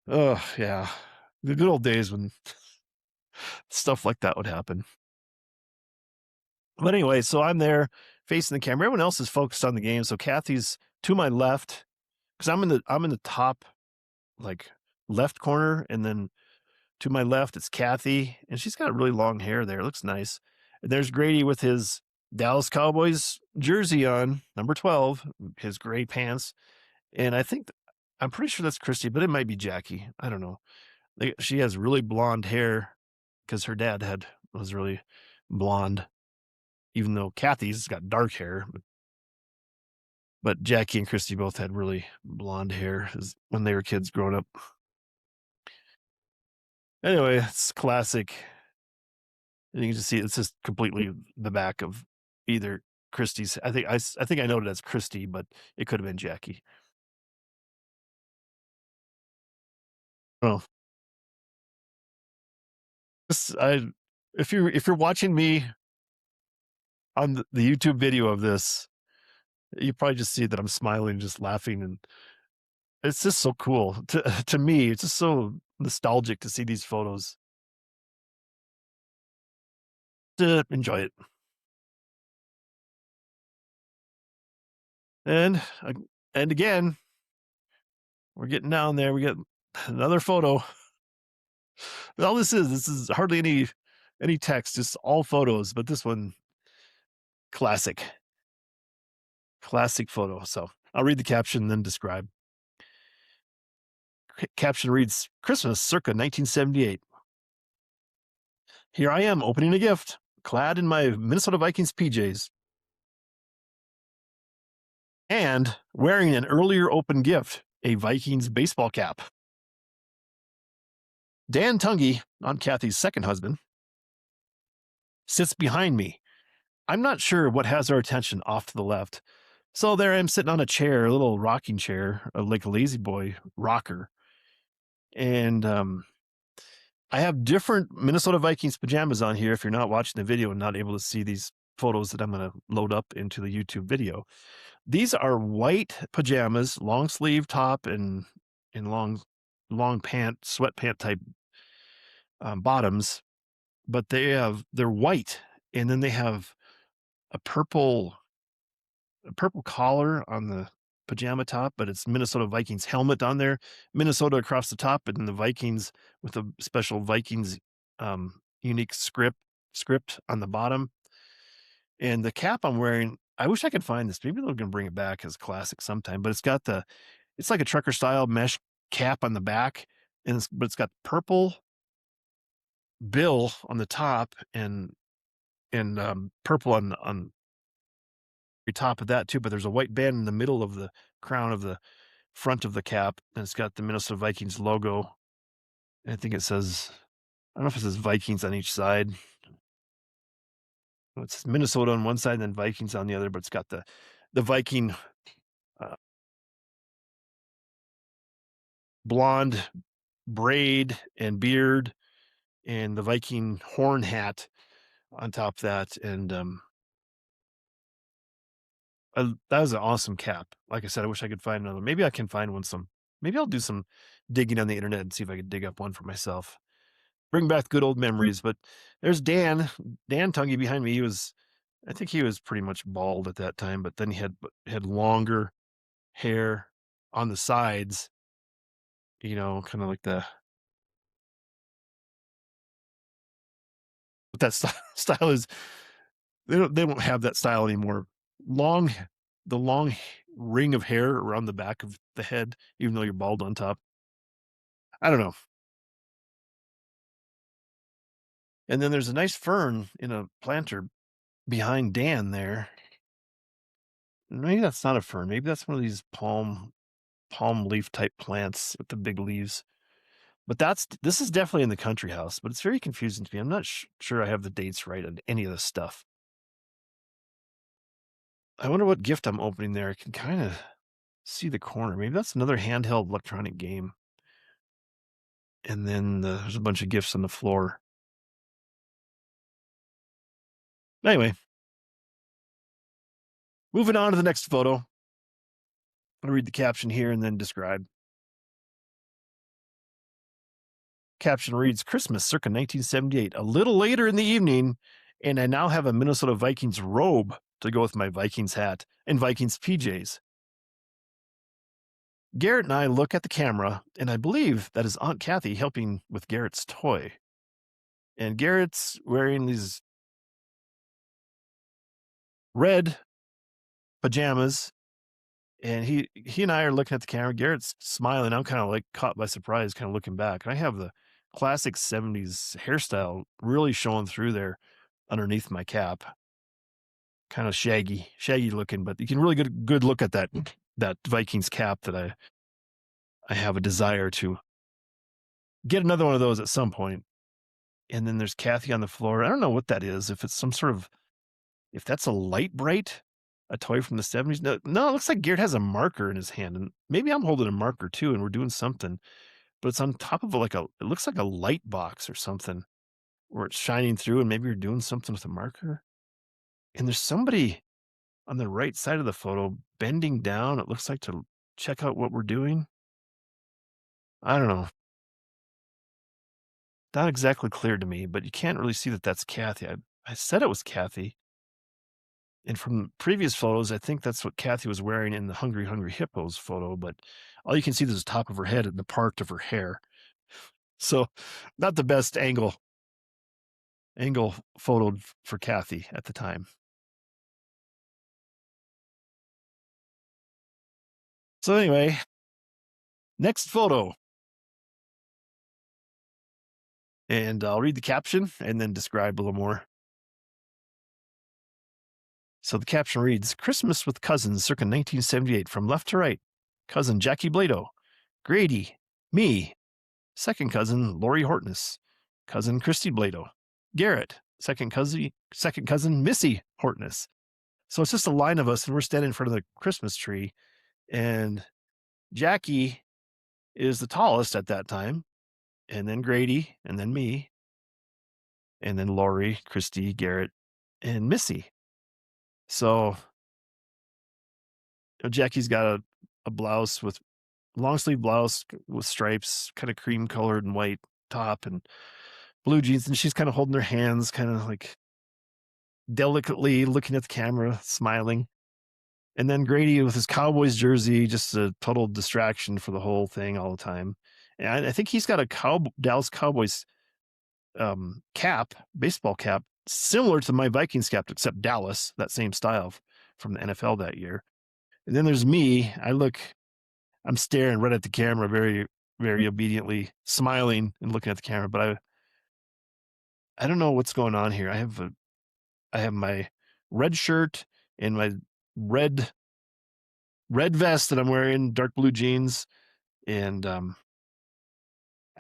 Oh, yeah. The good old days when stuff like that would happen. But anyway, so I'm there facing the camera. Everyone else is focused on the game. So Kathy's to my left, because I'm in the top, like, left corner, and then to my left it's Kathy, and she's got really long hair there. It looks nice. And there's Grady with his Dallas Cowboys jersey on, number 12, his gray pants. And I'm pretty sure that's Christy, but it might be Jackie. I don't know. She has really blonde hair because her dad was really blonde, even though Kathy's got dark hair. But Jackie and Christy both had really blonde hair when they were kids growing up. Anyway, it's classic. And you can just see it's just completely the back of either Christie's. I think I noted as Christy, but it could have been Jackie. Oh, this I if you're watching me on the YouTube video of this, you probably just see that I'm smiling, just laughing, and it's just so cool to me. It's just so nostalgic to see these photos. To enjoy it, and and again, we're getting down there. We get another photo. All this is hardly any text, just all photos. But this one, classic, classic photo. So I'll read the caption, then describe. Caption reads: Christmas, circa 1978. Here I am opening a gift, clad in my Minnesota Vikings PJs, and wearing an earlier open gift, a Vikings baseball cap. Dan Tungy, on Kathy's second husband, sits behind me. I'm not sure what has our attention off to the left. So there I am sitting on a chair, a little rocking chair, like a lazy boy rocker. And I have different Minnesota Vikings pajamas on here if you're not watching the video and not able to see these photos that I'm going to load up into the YouTube video. These are white pajamas, long sleeve top and long pant, sweat pant type bottoms, but they're white, and then they have a purple collar on the pajama top, but it's Minnesota Vikings helmet on there, Minnesota across the top, and then the Vikings with a special Vikings unique script on the bottom. And the cap I'm wearing, I wish I could find this. Maybe they're gonna bring it back as a classic sometime, but it's like a trucker style mesh cap on the back, but it's got purple bill on the top and purple on top of that too, but there's a white band in the middle of the crown of the front of the cap, and it's got the Minnesota Vikings logo. I think it says, I don't know if it says Vikings on each side. It's Minnesota on one side and then Vikings on the other, but it's got the Viking uh, blonde braid and beard and the Viking horn hat on top of that. And that was an awesome cap. Like I said, I wish I could find another. Maybe I can find one Maybe I'll do some digging on the internet and see if I can dig up one for myself. Bring back good old memories. But there's Dan Tungy behind me. I think he was pretty much bald at that time, but then he had longer hair on the sides, kind of like but that style is they don't have that style anymore. Long the long ring of hair around the back of the head, even though you're bald on top. I don't know. And then there's a nice fern in a planter behind Dan there. Maybe that's not a fern. Maybe that's one of these palm leaf type plants with the big leaves. But this is definitely in the country house, but it's very confusing to me. I'm not sure I have the dates right on any of this stuff. I wonder what gift I'm opening there. I can kind of see the corner. Maybe that's another handheld electronic game. And then there's a bunch of gifts on the floor. Anyway, moving on to the next photo. I'll read the caption here and then describe. Caption reads, Christmas circa 1978, a little later in the evening, and I now have a Minnesota Vikings robe to go with my Vikings hat and Vikings PJs. Garrett and I look at the camera, and I believe that is Aunt Kathy helping with Garrett's toy. And Garrett's wearing these red pajamas, and he and I are looking at the camera. Garrett's smiling. I'm kind of like caught by surprise, kind of looking back. And I have the classic 70s hairstyle really showing through there underneath my cap. Kind of shaggy looking, but you can really get a good look at that Vikings cap that I have a desire to get another one of those at some point. And then there's Kathy on the floor. I don't know what that is. If it's if that's a light bright, a toy from the 70s. No, it looks like Garrett has a marker in his hand, and maybe I'm holding a marker too, and we're doing something. But it's on top of it looks like a light box or something, where it's shining through, and maybe you're doing something with a marker. And there's somebody on the right side of the photo bending down. It looks like to check out what we're doing. I don't know. Not exactly clear to me, but you can't really see that that's Kathy. I said it was Kathy. And from previous photos, I think that's what Kathy was wearing in the Hungry Hungry Hippos photo, but all you can see is the top of her head and the part of her hair. So not the best angle photo for Kathy at the time. So anyway, next photo. And I'll read the caption and then describe a little more. So the caption reads, Christmas with cousins circa 1978 from left to right. Cousin Jackie Blado, Grady, me, second cousin Lori Hortness, cousin Christy Blado, Garrett, second cousin Missy Hortness. So it's just a line of us, and we're standing in front of the Christmas tree, and Jackie is the tallest at that time, and then Grady, and then me, and then Lori, Christy, Garrett, and Missy. So Jackie's got a blouse with long sleeve blouse with stripes, kind of cream colored and white top and blue jeans. And she's kind of holding her hands, kind of like delicately looking at the camera, smiling. And then Grady with his Cowboys jersey, just a total distraction for the whole thing all the time. And I think he's got a Dallas Cowboys cap, baseball cap, similar to my Vikings cap, except Dallas, that same style from the NFL that year. And then there's me. I'm staring right at the camera, very, very obediently, smiling and looking at the camera. But I don't know what's going on here. I have my red shirt and my red vest that I'm wearing, dark blue jeans, and I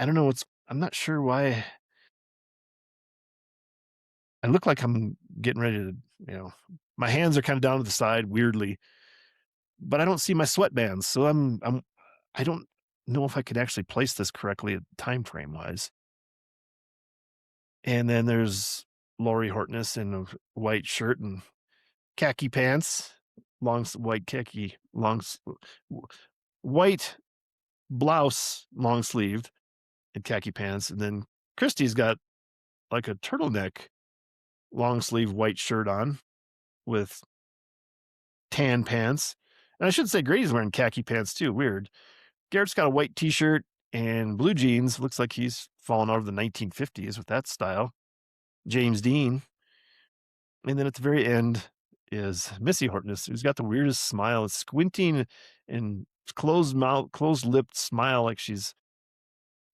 don't know I'm not sure why I look like I'm getting ready to, my hands are kind of down to the side weirdly, but I don't see my sweatbands. So I don't know if I could actually place this correctly time frame wise. And then there's Lori Hortness in a white shirt and khaki pants, white blouse, long sleeved, and khaki pants. And then Christy's got like a turtleneck, long sleeve white shirt on with tan pants. And I should say Grady's wearing khaki pants too. Weird. Garrett's got a white t-shirt and blue jeans. Looks like he's fallen out of the 1950s with that style. James Dean. And then at the very end is Missy Harkness, who's got the weirdest smile. It's squinting and closed mouth, closed lipped smile, like she's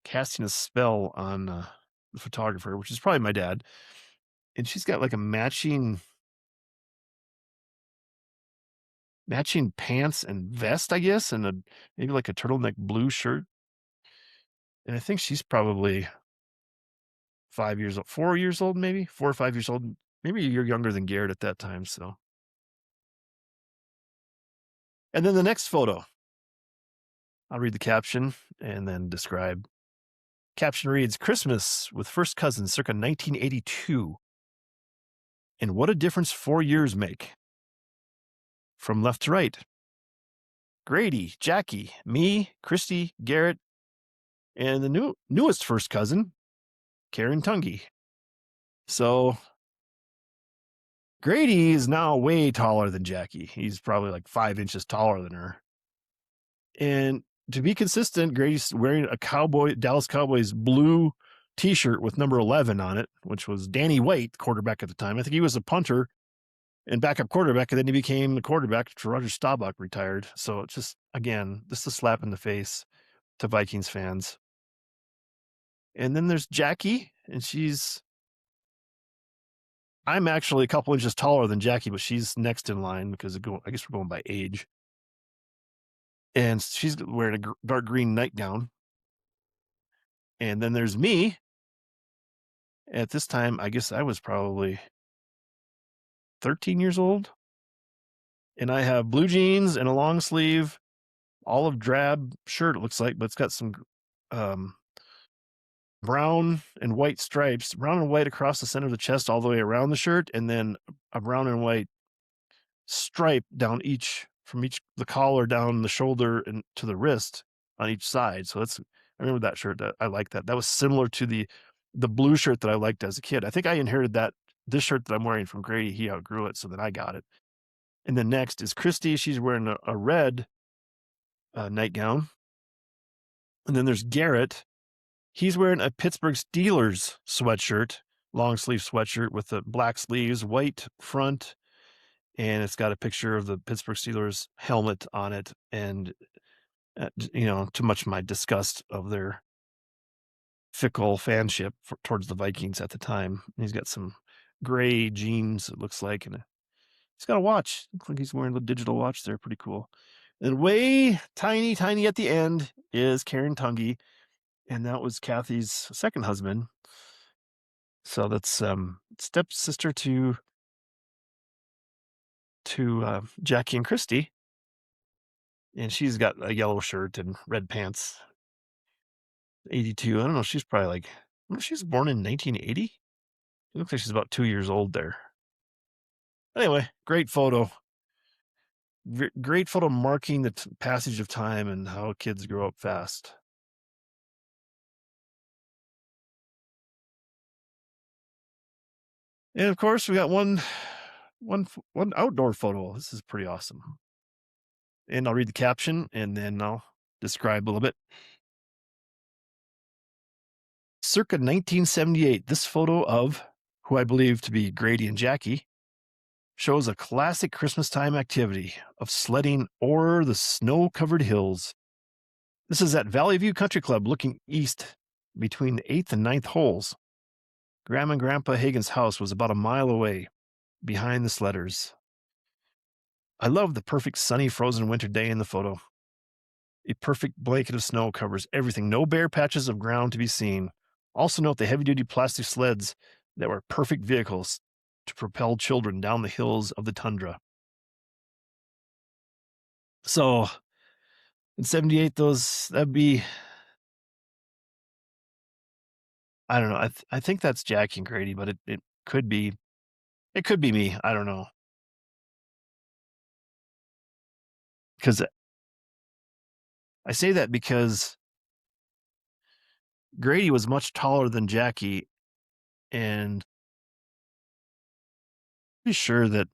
casting a spell on the photographer, which is probably my dad. And she's got like a matching pants and vest, I guess, and maybe like a turtleneck blue shirt. And I think she's probably 5 years old, 4 years old, maybe 4 or 5 years old. Maybe you're younger than Garrett at that time. So, and then the next photo, I'll read the caption and then describe. Caption reads, Christmas with first cousins circa 1982. And what a difference 4 years make. From left to right. Grady, Jackie, me, Christy, Garrett, and the newest first cousin, Karen Tungy. So Grady is now way taller than Jackie. He's probably like 5 inches taller than her. And to be consistent, Grady's wearing a Dallas Cowboys blue t-shirt with number 11 on it, which was Danny White, quarterback at the time. I think he was a punter and backup quarterback, and then he became the quarterback after Roger Staubach retired. So it's just, again, this is a slap in the face to Vikings fans. And then there's Jackie, and I'm actually a couple inches taller than Jackie, but she's next in line because I guess we're going by age. And she's wearing a dark green nightgown. And then there's me. At this time, I guess I was probably 13 years old. And I have blue jeans and a long sleeve, olive drab shirt, it looks like, but it's got some brown and white stripes, brown and white across the center of the chest all the way around the shirt, and then a brown and white stripe down from the collar down the shoulder and to the wrist on each side. So I remember that shirt. I like that. That was similar to the blue shirt that I liked as a kid. I think I inherited this shirt that I'm wearing from Grady. He outgrew it, so then I got it. And then next is Christy. She's wearing a red nightgown. And then there's Garrett. He's wearing a Pittsburgh Steelers sweatshirt, long sleeve sweatshirt with the black sleeves, white front, and it's got a picture of the Pittsburgh Steelers helmet on it. And, too much of my disgust of their fickle fanship towards the Vikings at the time. And he's got some gray jeans, it looks like, and he's got a watch. Looks like he's wearing the digital watch there. Pretty cool. And way tiny, tiny at the end is Karen Tungy, and that was Kathy's second husband. So that's stepsister to Jackie and Christy, and she's got a yellow shirt and red pants. 82. I don't know. She's probably she was born in 1980. It looks like she's about 2 years old there. Anyway, great photo. Great photo marking the passage of time and how kids grow up fast. And of course, we got one outdoor photo. This is pretty awesome. And I'll read the caption and then I'll describe a little bit. Circa 1978, this photo of who I believe to be Grady and Jackie shows a classic Christmas time activity of sledding o'er the snow-covered hills. This is at Valley View Country Club looking east between the 8th and 9th holes. Grandma and Grandpa Hagen's house was about a mile away, behind the sledders. I love the perfect sunny frozen winter day in the photo. A perfect blanket of snow covers everything, no bare patches of ground to be seen. Also note the heavy-duty plastic sleds that were perfect vehicles to propel children down the hills of the tundra. So in 78, that'd be, I don't know. I think that's Jackie and Grady, but it could be me. I don't know. Because I say that because Grady was much taller than Jackie, and pretty sure that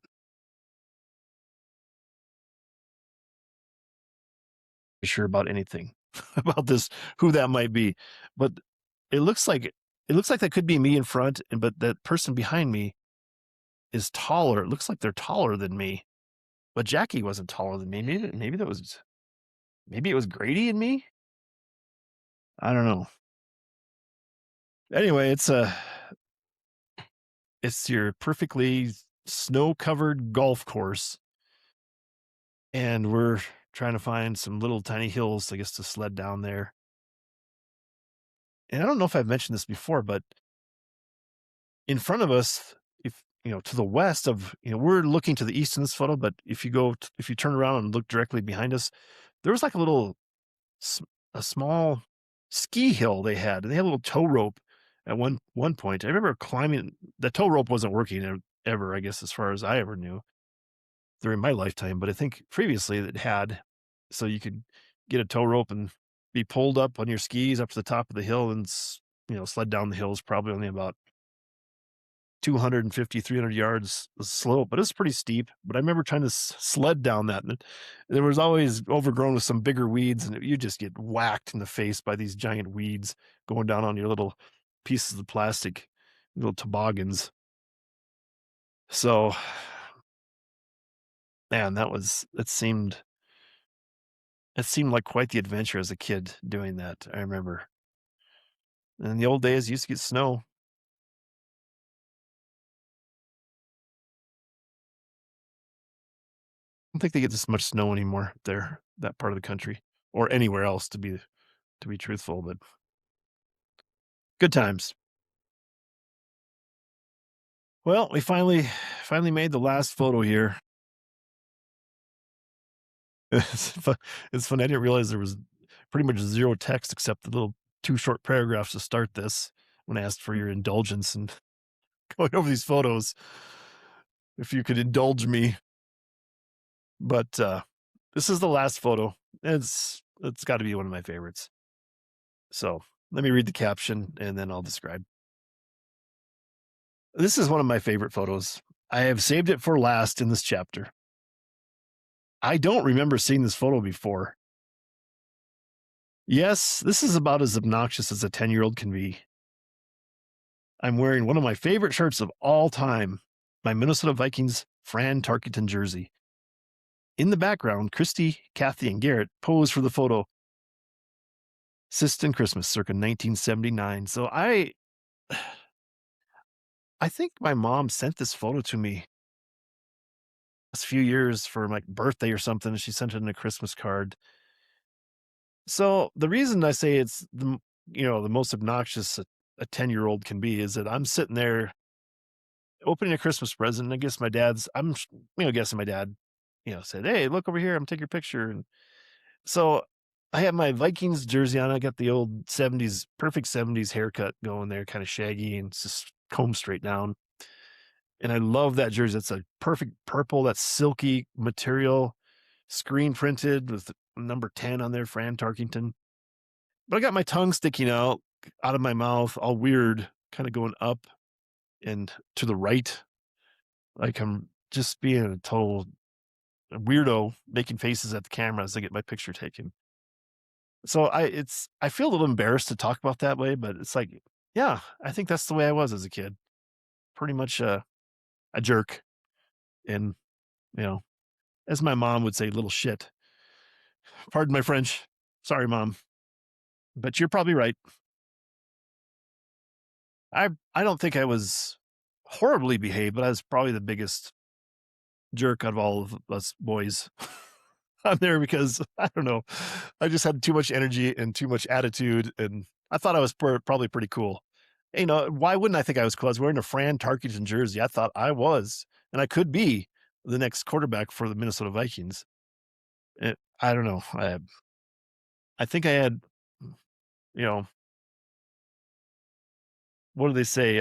sure about anything about this, who that might be. But it looks like it looks like that could be me in front, and but that person behind me is taller. It looks like they're taller than me. But Jackie wasn't taller than me. Maybe that was maybe it was Grady and me. I don't know. Anyway, it's your perfectly snow-covered golf course, and we're trying to find some little tiny hills, I guess, to sled down there. And I don't know if I've mentioned this before, but in front of us, if to the west of, we're looking to the east in this photo, but if you turn around and look directly behind us, there was like s- a small ski hill they had, and they had a little tow rope at one point. I remember climbing. The tow rope wasn't working ever, I guess, as far as I ever knew during my lifetime, but I think previously it had, so you could get a tow rope and be pulled up on your skis up to the top of the hill and sled down the hills, probably only about 250, 300 yards slope, but it's pretty steep. But I remember trying to sled down that, and there was always overgrown with some bigger weeds, and you just get whacked in the face by these giant weeds going down on your little pieces of plastic, little toboggans. So, man, it seemed like quite the adventure as a kid doing that. I remember. And in the old days, you used to get snow. I don't think they get this much snow anymore there, that part of the country, or anywhere else to be truthful, but good times. Well, we finally made the last photo here. It's it's funny. I didn't realize there was pretty much zero text except the little two short paragraphs to start this when I asked for your indulgence and going over these photos. If you could indulge me, but this is the last photo. It's got to be one of my favorites. So let me read the caption and then I'll describe. This is one of my favorite photos. I have saved it for last in this chapter. I don't remember seeing this photo before. Yes, this is about as obnoxious as a 10-year-old can be. I'm wearing one of my favorite shirts of all time, my Minnesota Vikings Fran Tarkenton jersey. In the background, Christy, Kathy, and Garrett pose for the photo. Siston Christmas, circa 1979. So I think my mom sent this photo to me last few years for my birthday or something. She sent it in a Christmas card. So the reason I say it's the most obnoxious a 10-year-old can be is that I'm sitting there opening a Christmas present. And I guess I'm guessing my dad, said, "Hey, look over here. I'm taking your picture." And so I have my Vikings jersey on. I got the old 70s, perfect 70s haircut going there, kind of shaggy and it's just combed straight down. And I love that jersey. It's a perfect purple, that silky material, screen printed with number 10 on there, Fran Tarkington. But I got my tongue sticking out of my mouth, all weird, kind of going up and to the right. Like I'm just being a total weirdo, making faces at the camera as I get my picture taken. So I feel a little embarrassed to talk about that way, but it's like, yeah, I think that's the way I was as a kid. Pretty much a jerk. And, you know, as my mom would say, little shit. Pardon my French. Sorry, mom. But you're probably right. I don't think I was horribly behaved, but I was probably the biggest jerk out of all of us boys on there because I don't know. I just had too much energy and too much attitude, and I thought I was probably pretty cool. Why wouldn't I think I was cool? I was wearing a Fran Tarkenton jersey. I thought I was, and I could be the next quarterback for the Minnesota Vikings. I don't know. I think I had, you know, what do they say?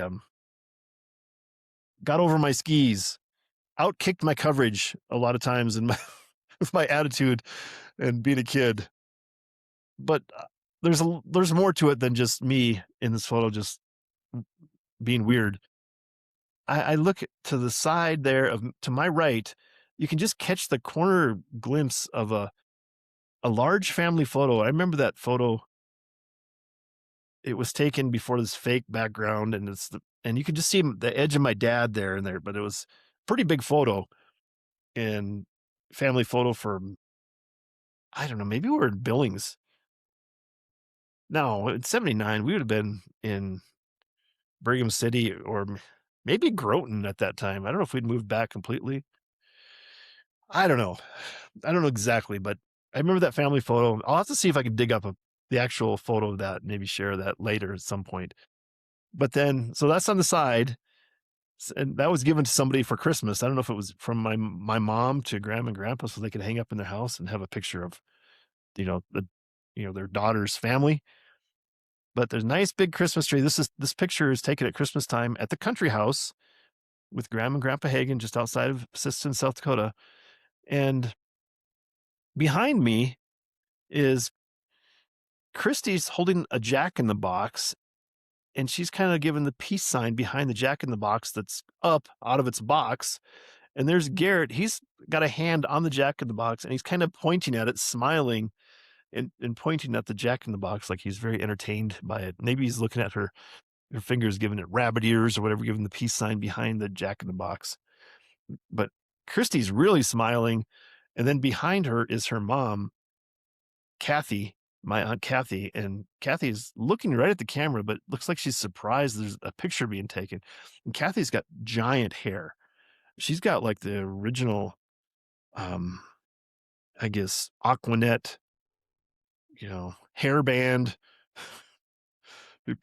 Got over my skis, outkicked my coverage a lot of times in my with my attitude and being a kid. but there's more to it than just me in this photo just being weird. I look to the side there to my right, you can just catch the corner glimpse of a large family photo. I remember that photo. It was taken before this fake background, and and you could just see the edge of my dad there and there, but it was a pretty big photo and family photo from, I don't know, maybe we were in Billings. No, in '79, we would have been in Brigham City or maybe Groton at that time. I don't know if we'd moved back completely. I don't know. I don't know exactly, but I remember that family photo. I'll have to see if I can dig up the actual photo of that, maybe share that later at some point. But then, so that's on the side, and that was given to somebody for Christmas. I don't know if it was from my mom to grandma and grandpa, so they could hang up in their house and have a picture of, you know, the their daughter's family. But there's a nice big Christmas tree. This picture is taken at Christmas time at the country house with Grandma and Grandpa Hagen just outside of Siston, South Dakota. And behind me is Christy's holding a Jack in the Box, and she's kind of giving the peace sign behind the Jack in the Box that's up out of its box. And there's Garrett. He's got a hand on the Jack in the Box, and he's kind of pointing at it, smiling and pointing at the Jack in the Box like he's very entertained by it. Maybe he's looking at her fingers, giving it rabbit ears or whatever, giving the peace sign behind the Jack in the Box. But Christy's really smiling. And then behind her is her mom, Kathy, my Aunt Kathy. And Kathy's looking right at the camera, but looks like she's surprised there's a picture being taken. And Kathy's got giant hair. She's got like the original, um, I guess, Aquanet, hairband,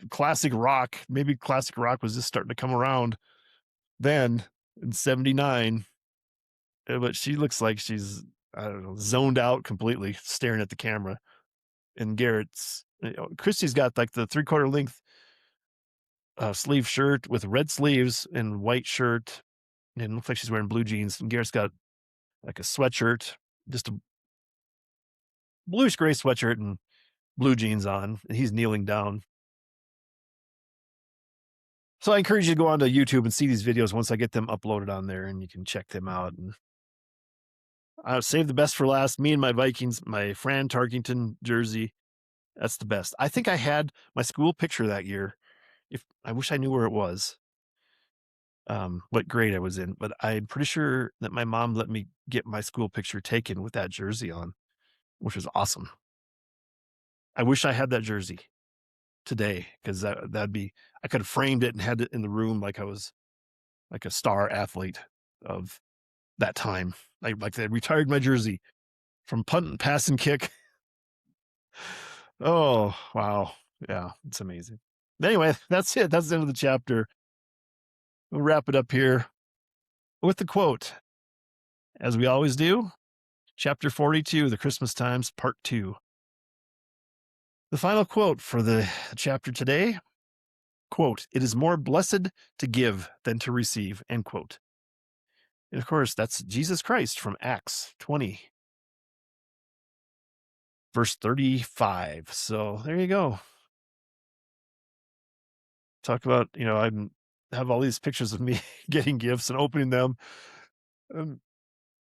classic rock. Maybe classic rock was just starting to come around then in '79. But she looks like she's, I don't know, zoned out completely, staring at the camera. And Garrett's, Christy's got like the 3/4 length sleeve shirt with red sleeves and white shirt, and looks like she's wearing blue jeans. And Garrett's got like a sweatshirt, just a bluish gray sweatshirt and blue jeans on, and he's kneeling down. So I encourage you to go onto YouTube and see these videos once I get them uploaded on there, and you can check them out. And I saved the best for last. Me and my Vikings, my Fran Tarkington jersey. That's the best. I think I had my school picture that year. If I wish I knew where it was, what grade I was in, but I'm pretty sure that my mom let me get my school picture taken with that jersey on, which was awesome. I wish I had that jersey today because that'd be, I could have framed it and had it in the room like I was like a star athlete of that time. Like they retired my jersey from punt and pass and kick. Oh, wow. Yeah, it's amazing. Anyway, that's it. That's the end of the chapter. We'll wrap it up here with the quote, as we always do. Chapter 42, The Christmastimes, Part 2. The final quote for the chapter today, quote, "It is more blessed to give than to receive," end quote. And of course, that's Jesus Christ from Acts 20, verse 35. So there you go. Talk about, I have all these pictures of me getting gifts and opening them.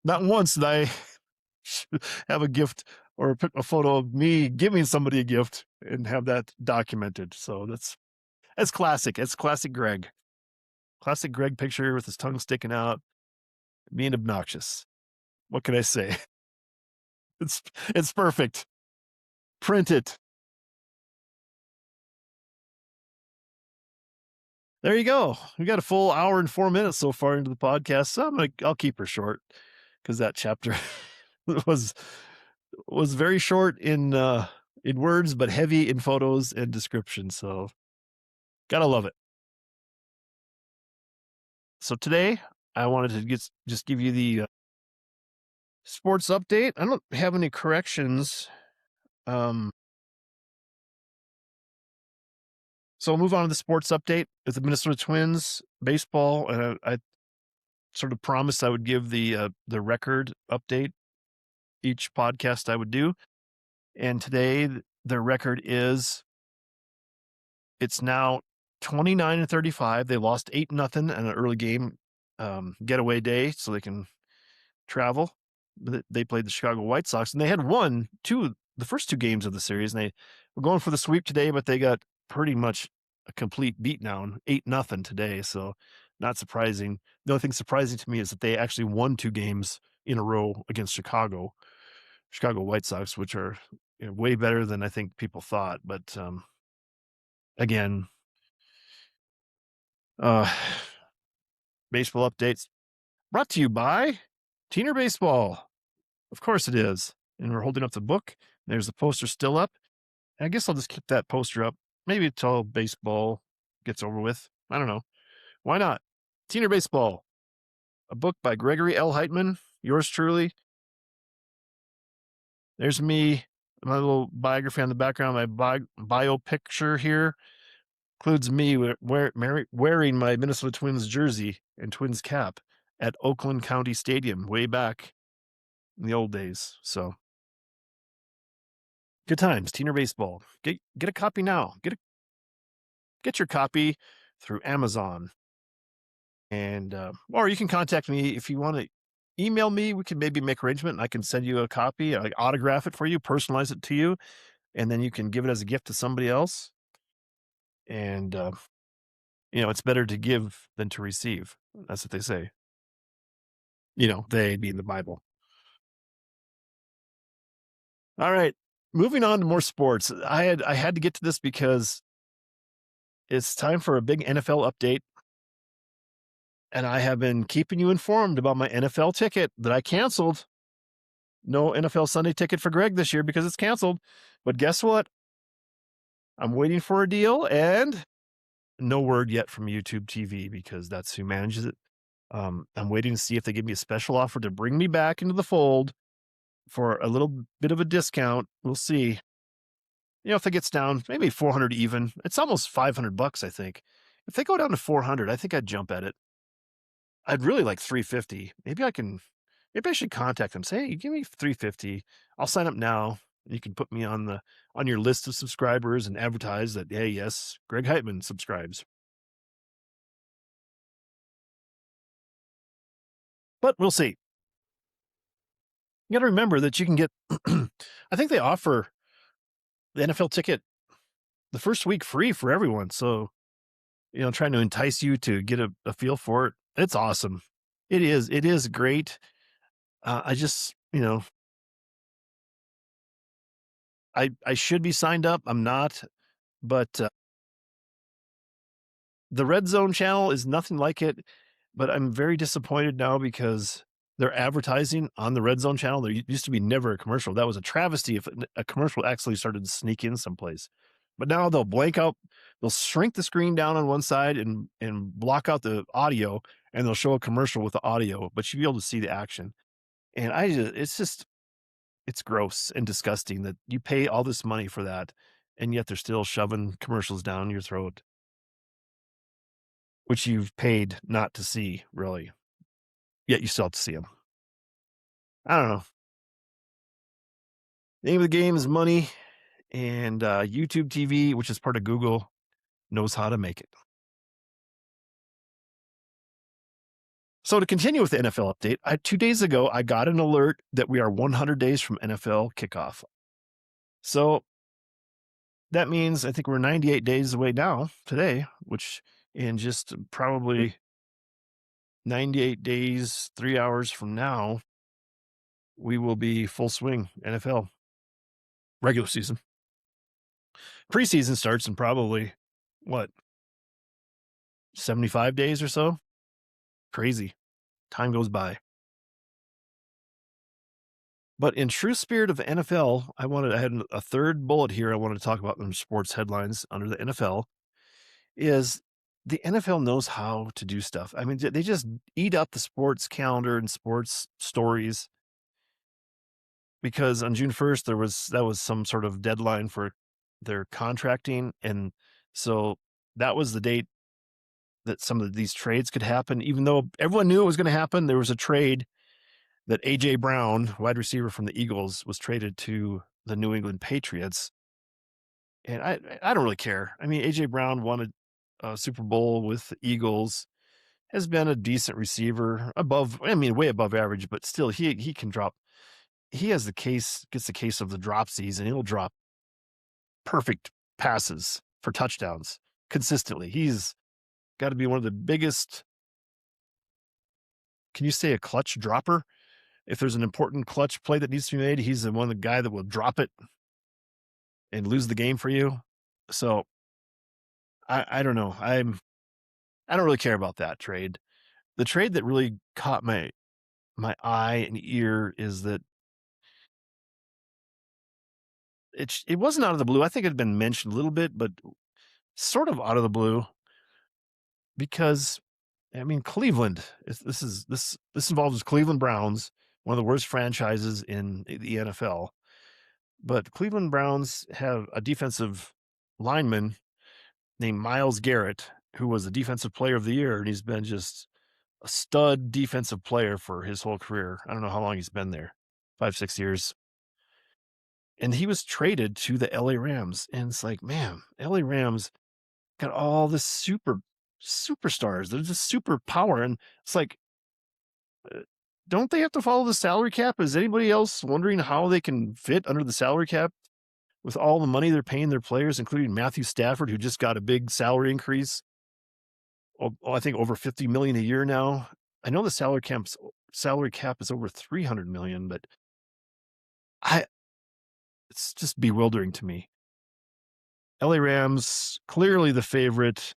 Not once did I have a gift or a photo of me giving somebody a gift and have that documented. So that's classic. It's classic Greg. Classic Greg picture with his tongue sticking out, being obnoxious. What can I say? It's perfect. Print it. There you go. We got a full hour and 4 minutes so far into the podcast. So I'll keep her short because that chapter was very short in words, but heavy in photos and description. So gotta love it. So today I wanted to just give you the sports update. I don't have any corrections. So I'll move on to the sports update with the Minnesota Twins baseball. And I sort of promised I would give the record update each podcast I would do. And today Their record is it's now 29-35. They lost 8-0 in an early game getaway day so they can travel. They played the Chicago White Sox, and they had won the first 2 games of the series, and they were going for the sweep today, but they got pretty much a complete beatdown, 8-0 today, so not surprising. The only thing surprising to me is that they actually won 2 games in a row against Chicago White Sox, which are, way better than I think people thought, but, again, uh, baseball updates brought to you by Teener Baseball. Of course it is, and we're holding up the book. There's the poster still up. I guess I'll just keep that poster up, maybe until baseball gets over with. I don't know. Why not? Teener Baseball, a book by Gregory L. Heitmann, yours truly. There's me, my little biography on the background, my bio picture here includes me wearing my Minnesota Twins jersey and Twins cap at Oakland County Stadium way back in the old days. So good times, Teener Baseball. Get a copy now. Get your copy through Amazon. And or you can contact me if you want to email me. We can maybe make arrangement and I can send you a copy, like autograph it for you, personalize it to you, and then you can give it as a gift to somebody else. And it's better to give than to receive. That's what they say. They being the Bible. All right. Moving on to more sports. I had to get to this because it's time for a big NFL update. And I have been keeping you informed about my NFL ticket that I canceled. No NFL Sunday ticket for Greg this year because it's canceled. But guess what? I'm waiting for a deal and no word yet from YouTube TV because that's who manages it. I'm waiting to see if they give me a special offer to bring me back into the fold for a little bit of a discount. We'll see. If it gets down, maybe 400 even. It's almost $500, I think. If they go down to 400, I think I'd jump at it. I'd really like 350. Maybe I should contact them. Say, hey, give me 350. I'll sign up now. You can put me on your list of subscribers and advertise that, hey, yes, Greg Heitmann subscribes. But we'll see. You got to remember that you can get, I think they offer the NFL ticket the first week free for everyone. So, trying to entice you to get a feel for it. It's awesome. It is great. I just, I should be signed up. I'm not, but the Red Zone channel is nothing like it, but I'm very disappointed now because they're advertising on the Red Zone channel. There used to be never a commercial. That was a travesty if a commercial actually started to sneak in someplace. But now they'll shrink the screen down on one side and block out the audio, and they'll show a commercial with the audio, but you'll be able to see the action. And it's gross and disgusting that you pay all this money for that, and yet they're still shoving commercials down your throat, which you've paid not to see, really. Yet you still have to see them. I don't know. Name of the game is money, and YouTube TV, which is part of Google, knows how to make it. So to continue with the NFL update, 2 days ago, I got an alert that we are 100 days from NFL kickoff. So that means I think we're 98 days away now today, which in just probably 98 days, 3 hours from now, we will be full swing NFL regular season. Preseason starts in probably 75 days or so. Crazy. Time goes by. But in true spirit of the NFL, I had a third bullet here I wanted to talk about in sports headlines under the NFL is the NFL knows how to do stuff. I mean, they just eat up the sports calendar and sports stories because on June 1st, that was some sort of deadline for their contracting. And so that was the date that some of these trades could happen, even though everyone knew it was going to happen. There was a trade that A.J. Brown, wide receiver from the Eagles, was traded to the New England Patriots. And I don't really care. I mean, AJ Brown won a Super Bowl with the Eagles, has been a decent receiver, above, I mean, way above average, but still he can drop. He has the case, gets the case of the dropsies, and he'll drop perfect passes for touchdowns consistently. He's got to be one of the biggest, can you say a clutch dropper? If there's an important clutch play that needs to be made, he's the guy that will drop it and lose the game for you. So I don't know. I don't really care about that trade. The trade that really caught my eye and ear is that it wasn't out of the blue. I think it had been mentioned a little bit, but sort of out of the blue, because I mean Cleveland. This involves Cleveland Browns, one of the worst franchises in the NFL. But Cleveland Browns have a defensive lineman named Myles Garrett, who was the defensive player of the year, and he's been just a stud defensive player for his whole career. I don't know how long he's been there, 5, 6 years. And he was traded to the LA Rams. And it's like, man, LA Rams got all this superstars. They're just super power. And it's like, uh, don't they have to follow the salary cap? Is anybody else wondering how they can fit under the salary cap with all the money they're paying their players, including Matthew Stafford, who just got a big salary increase? I think over 50 million a year now. I know the salary cap is over 300 million, but I it's just bewildering to me. LA Rams clearly the favorite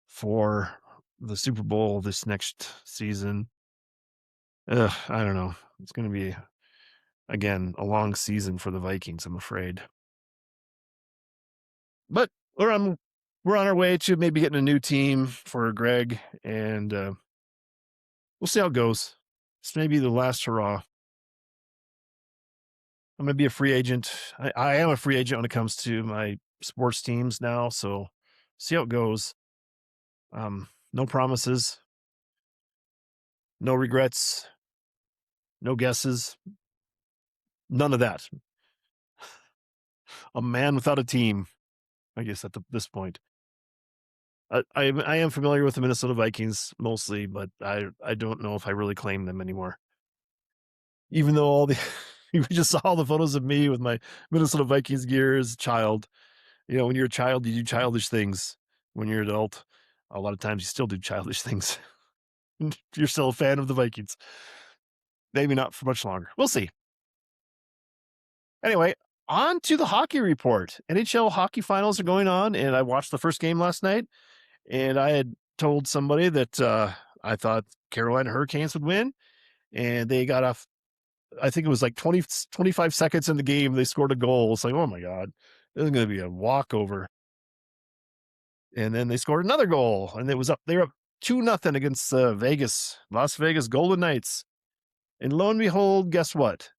for the Super Bowl this next season. I don't know. It's going to be, again, a long season for the Vikings, I'm afraid. But we're on our way to maybe getting a new team for Greg, and we'll see how it goes. This may be the last hurrah. I'm going to be a free agent. I am a free agent when it comes to my sports teams now, so see how it goes. No promises, no regrets, no guesses, none of that. A man without a team, I guess, at this point. I am familiar with the Minnesota Vikings mostly, but I don't know if I really claim them anymore. Even though all the you just saw all the photos of me with my Minnesota Vikings gear as a child. You know, when you're a child, you do childish things. When you're an adult, a lot of times you still do childish things. You're still a fan of the Vikings. Maybe not for much longer. We'll see. Anyway, on to the hockey report. NHL hockey finals are going on, and I watched the first game last night, and I had told somebody that I thought Carolina Hurricanes would win, and they got off, I think it was like 25 seconds in the game, they scored a goal. It's like, oh my God, this is going to be a walkover. And then they scored another goal, and they were up 2-0 against Las Vegas Golden Knights. And lo and behold, guess what?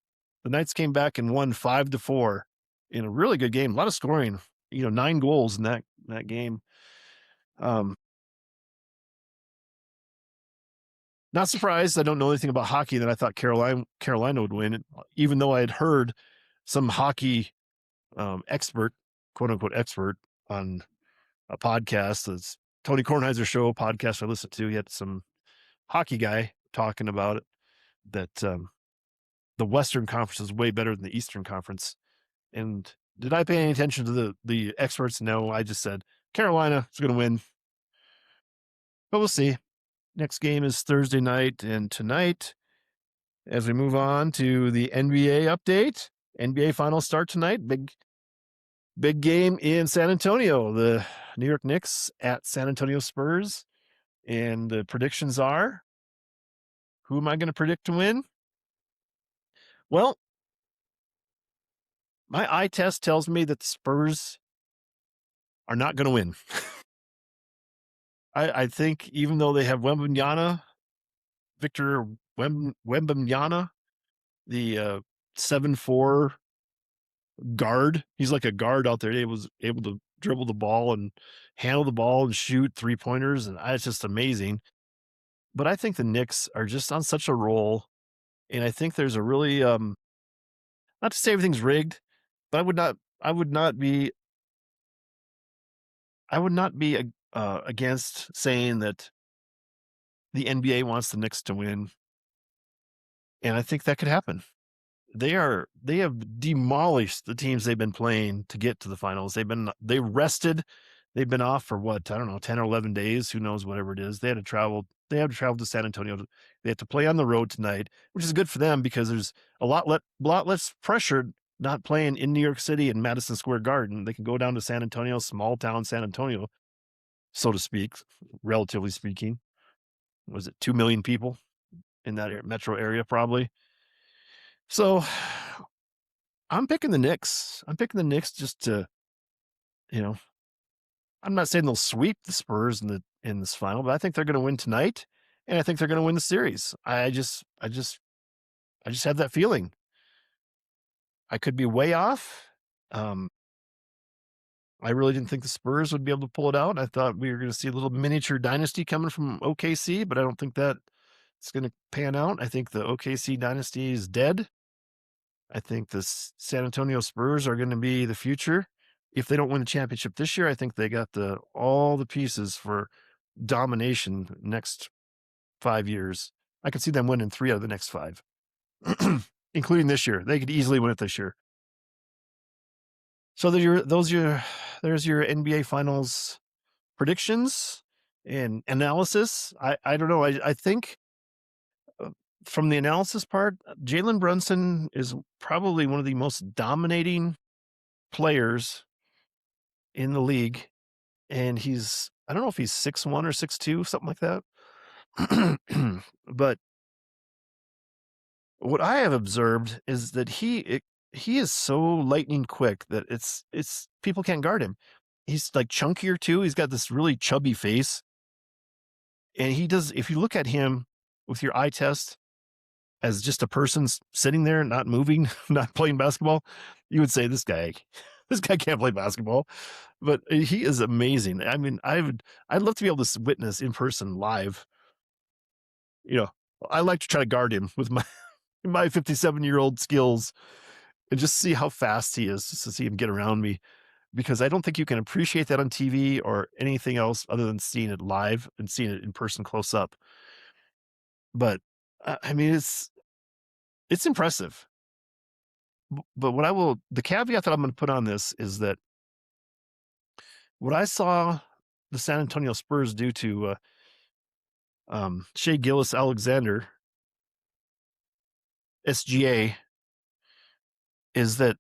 The Knights came back and won 5-4 in a really good game. A lot of scoring, 9 goals in that game. Not surprised. I don't know anything about hockey, that I thought Carolina would win, even though I had heard some hockey expert, quote unquote expert, on a podcast. It's Tony Kornheiser's show podcast I listened to. He had some hockey guy talking about it, that the Western Conference is way better than the Eastern Conference. And did I pay any attention to the experts? No, I just said Carolina is going to win. But we'll see. Next game is Thursday night, and tonight, as we move on to the NBA update, NBA finals start tonight. Big game in San Antonio. The New York Knicks at San Antonio Spurs. And the predictions are, who am I going to predict to win? Well, my eye test tells me that the Spurs are not going to win. I think even though they have Victor Wembanyama, the 7'4" guard, he's like a guard out there. He was able to dribble the ball and handle the ball and shoot 3-pointers, and it's just amazing. But I think the Knicks are just on such a roll, and I think there's a really not to say everything's rigged, but I would not be I would not be against saying that the NBA wants the Knicks to win, and I think that could happen. They have demolished the teams they've been playing to get to the finals. They rested. They've been off for what, I don't know, 10 or 11 days, who knows, whatever it is. They had to travel to San Antonio. They had to play on the road tonight, which is good for them because there's a lot less pressure not playing in New York City and Madison Square Garden. They can go down to San Antonio, small town San Antonio, so to speak, relatively speaking. Was it 2 million people in that metro area probably? So I'm picking the Knicks. I'm picking the Knicks just to, you know, I'm not saying they'll sweep the Spurs in this final, but I think they're going to win tonight, and I think they're going to win the series. I just have that feeling. I could be way off. Um, I really didn't think the Spurs would be able to pull it out. I thought we were going to see a little miniature dynasty coming from OKC, but I don't think that it's going to pan out. I think the OKC dynasty is dead. I think the San Antonio Spurs are going to be the future. If they don't win the championship this year, I think they got all the pieces for domination next 5 years. I could see them winning 3 out of the next 5, including this year. They could easily win it this year. So there's your NBA Finals predictions and analysis. I don't know. I think uh, from the analysis part, Jalen Brunson is probably one of the most dominating players in the league, and I don't know if he's 6'1" or 6'2", something like that. But what I have observed is that he is so lightning quick that it's people can't guard him. He's like chunkier too. He's got this really chubby face, and if you look at him with your eye test as just a person sitting there, not moving, not playing basketball, you would say this guy this guy can't play basketball. But he is amazing. I mean, I'd love to be able to witness in person live. You know, I like to try to guard him with my 57-year-old skills and just see how fast he is, just to see him get around me, because I don't think you can appreciate that on TV or anything else other than seeing it live and seeing it in person close up. But I mean, it's impressive. But the caveat that I'm going to put on this is that what I saw the San Antonio Spurs do to Shea Gilgeous-Alexander, SGA, is that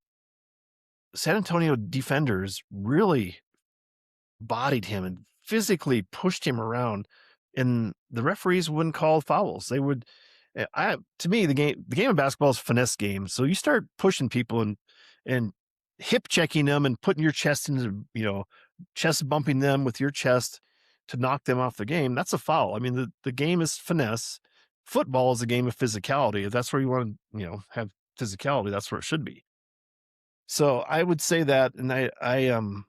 San Antonio defenders really bodied him and physically pushed him around, and the referees wouldn't call fouls. They would. To me, the game of basketball is a finesse game. So you start pushing people and hip checking them and putting your chest into, chest bumping them with your chest to knock them off the game. That's a foul. I mean, the game is finesse. Football is a game of physicality. If that's where you want to, have physicality, that's where it should be. So I would say that, and I don't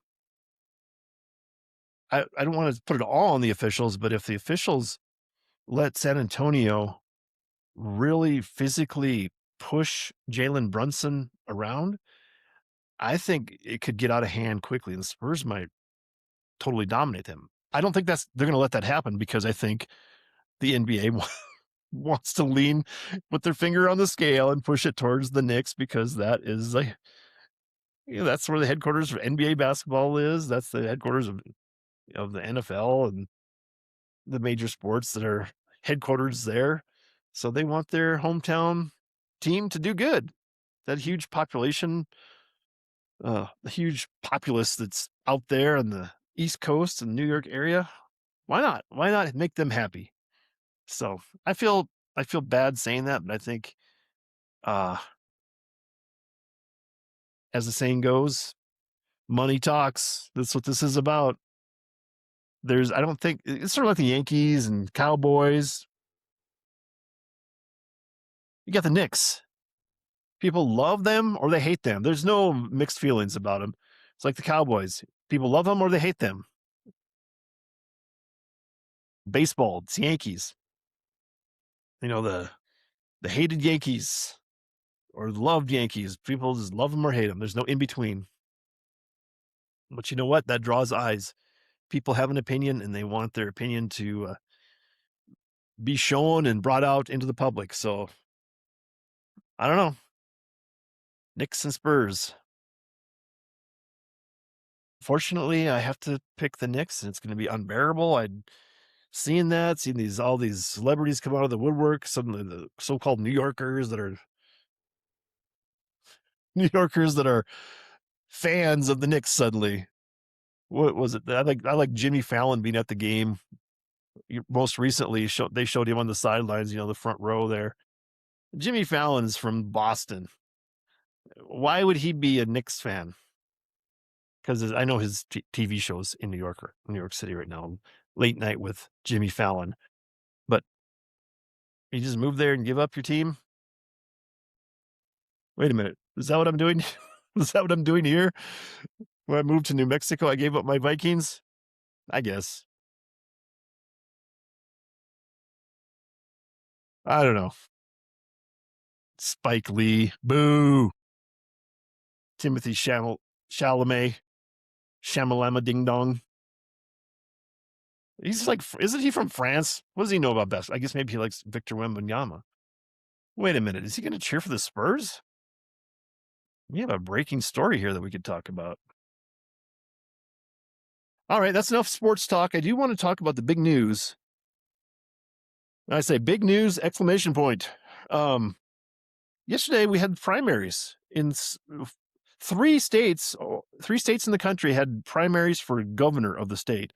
want to put it all on the officials, but if the officials let San Antonio really physically push Jalen Brunson around, I think it could get out of hand quickly, and the Spurs might totally dominate them. I don't think they're going to let that happen, because I think the NBA wants to put their finger on the scale and push it towards the Knicks, because that is that's where the headquarters of NBA basketball is. That's the headquarters of the NFL and the major sports that are headquarters there. So they want their hometown team to do good. That huge population, the huge populace that's out there on the East Coast and New York area. Why not? Why not make them happy? So I feel bad saying that, but I think, as the saying goes, money talks. That's what this is about. I don't think it's sort of like the Yankees and Cowboys. You got the Knicks. People love them or they hate them. There's no mixed feelings about them. It's like the Cowboys. People love them or they hate them. Baseball, it's Yankees. The hated Yankees or loved Yankees. People just love them or hate them. There's no in between. But you know what? That draws eyes. people have an opinion and they want their opinion to be shown and brought out into the public. So I don't know. Knicks and Spurs. Fortunately, I have to pick the Knicks, and it's going to be unbearable. I'd seen all these celebrities come out of the woodwork. Some of the so-called New Yorkers that are fans of the Knicks. Suddenly, what was it? I like Jimmy Fallon being at the game. Most recently, they showed him on the sidelines. The front row there. Jimmy Fallon's from Boston. Why would he be a Knicks fan? Because I know his TV shows in New York City right now, Late Night with Jimmy Fallon. But you just move there and give up your team? Wait a minute. Is that what I'm doing? Is that what I'm doing here? When I moved to New Mexico, I gave up my Vikings? I guess. I don't know. Spike Lee. Boo. Timothy Chalamet. Shamalama Ding Dong. He's like, isn't he from France? What does he know about best? I guess maybe he likes Victor Wembanyama. Wait a minute. Is he going to cheer for the Spurs? We have a breaking story here that we could talk about. All right, that's enough sports talk. I do want to talk about the big news. I say big news, exclamation point. Yesterday we had primaries in three states. Three states in the country had primaries for governor of the state.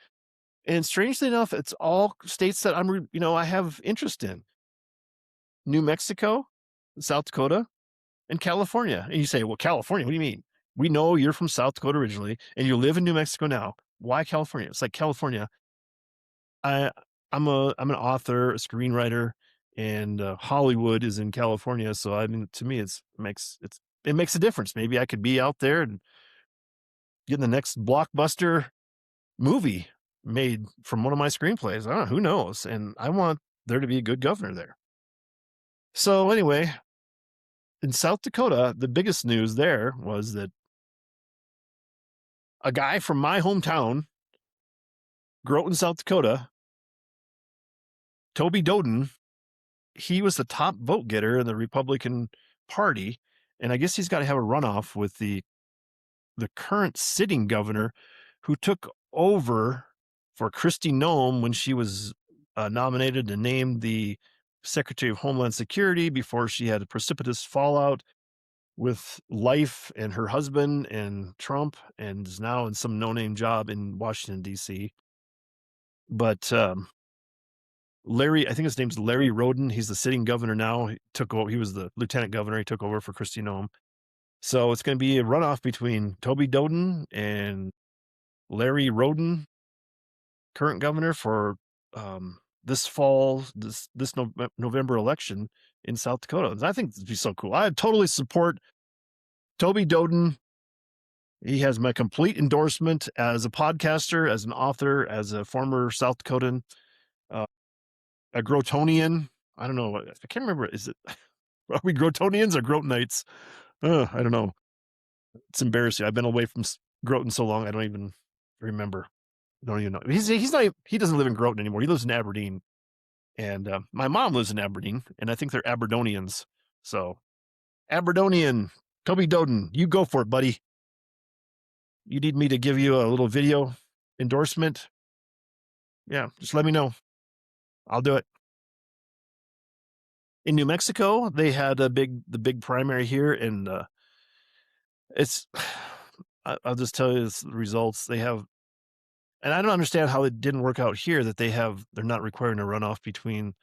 And strangely enough, it's all states that I have interest in. New Mexico, South Dakota, and California. And you say, well, California, what do you mean? We know you're from South Dakota originally and you live in New Mexico now. Why California? It's like California. I'm an author, a screenwriter, and Hollywood is in California. So I mean, to me, it makes a difference. Maybe I could be out there and get the next blockbuster movie made from one of my screenplays. I don't know, who knows? And I want there to be a good governor there. So anyway, in South Dakota, the biggest news there was that a guy from my hometown, Groton, South Dakota, Toby Doden, he was the top vote getter in the Republican Party, and I guess he's got to have a runoff with the current sitting governor, who took over for Kristi Noem when she was nominated and named the Secretary of Homeland Security before she had a precipitous fallout with Life and her husband and Trump, and is now in some no-name job in Washington, D.C. But Larry, I think his name's Larry Roden. He's the sitting governor now. He was the lieutenant governor. He took over for Kristi Noem. So it's going to be a runoff between Toby Doden and Larry Roden, current governor, for this November election in South Dakota. And I think it'd be so cool. I totally support Toby Doden. He has my complete endorsement as a podcaster, as an author, as a former South Dakotan, a Grotonian. I don't know. I can't remember. Are we Grotonians or Grotonites? I don't know. It's embarrassing. I've been away from Groton so long, I don't even remember. I don't even know. He doesn't live in Groton anymore. He lives in Aberdeen. And my mom lives in Aberdeen, and I think they're Aberdonians. So, Aberdonian, Toby Doden, you go for it, buddy. You need me to give you a little video endorsement? Yeah, just let me know. I'll do it. In New Mexico, they had the big primary here, and I'll just tell you the results. They have, and I don't understand how it didn't work out here, that they're not requiring a runoff between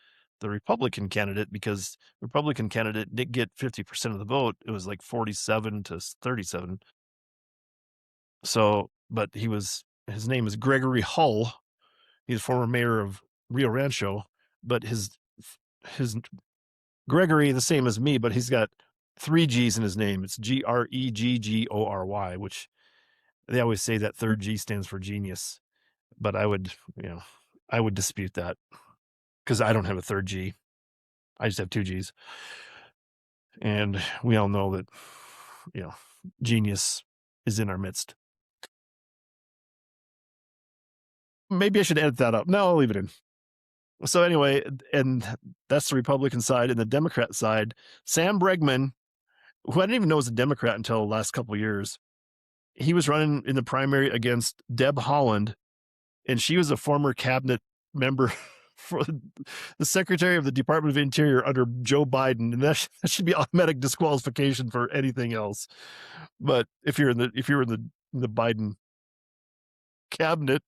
the Republican candidate, because Republican candidate did get 50% of the vote. It was like 47 to 37. So, but his name is Gregory Hull. He's former mayor of Rio Rancho, but his Gregory, the same as me, but he's got 3 G's in his name. It's Greggory, which they always say that third G stands for genius, but I would dispute that, because I don't have a third G. I just have 2 G's. And we all know that, genius is in our midst. Maybe I should edit that up. No, I'll leave it in. So anyway, and that's the Republican side, and the Democrat side, Sam Bregman, who I didn't even know was a Democrat until the last couple of years, he was running in the primary against Deb Haaland, and she was a former cabinet member for the Secretary of the Department of Interior under Joe Biden, and that should be automatic disqualification for anything else. But if you're in the Biden cabinet,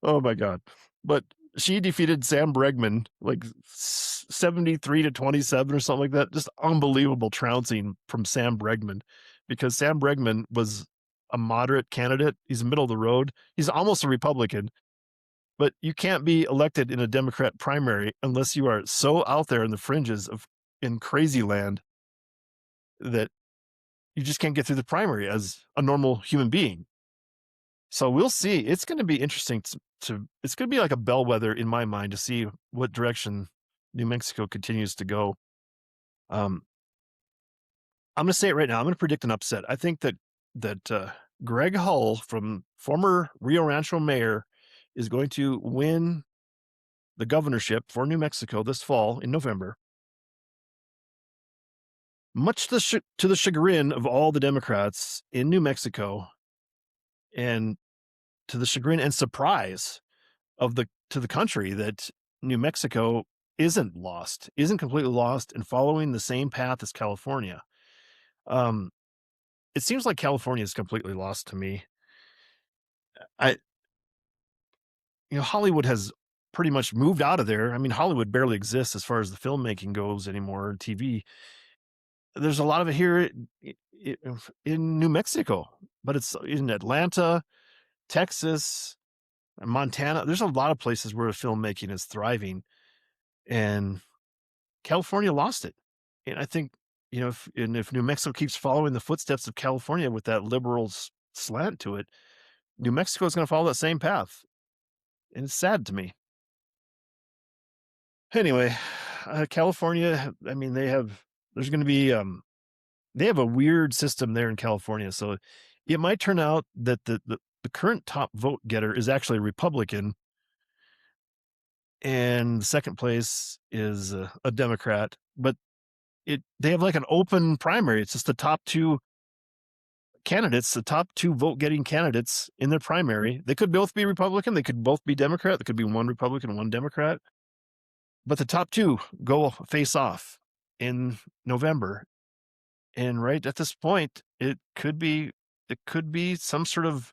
oh my god! But she defeated Sam Bregman like 73-27 or something like that. Just unbelievable trouncing from Sam Bregman, because Sam Bregman was a moderate candidate. He's middle of the road. He's almost a Republican, but you can't be elected in a Democrat primary unless you are so out there in the fringes of in crazy land that you just can't get through the primary as a normal human being. So we'll see. It's going to be interesting to it's going to be like a bellwether in my mind to see what direction New Mexico continues to go. Um, I'm going to say it right now. I'm going to predict an upset. I think that Greg Hull, from former Rio Rancho mayor, is going to win the governorship for New Mexico this fall in November, much to the chagrin of all the Democrats in New Mexico, and to the chagrin and surprise of the country that New Mexico isn't completely lost and following the same path as California. Um, it seems like California is completely lost to me. I Hollywood has pretty much moved out of there. I mean, Hollywood barely exists as far as the filmmaking goes anymore, TV. There's a lot of it here in New Mexico, but it's in Atlanta, Texas, and Montana. There's a lot of places where filmmaking is thriving, and California lost it. And I think, if New Mexico keeps following the footsteps of California with that liberal slant to it, New Mexico is going to follow that same path. And it's sad to me. Anyway, California, I mean, there's going to be, they have a weird system there in California. So it might turn out that the current top vote getter is actually a Republican, and second place is a Democrat, but they have like an open primary. It's just the top two candidates, the top two vote getting candidates in their primary. They could both be Republican. They could both be Democrat. There could be one Republican, one Democrat, but the top two go face off in November. And right at this point, it could be some sort of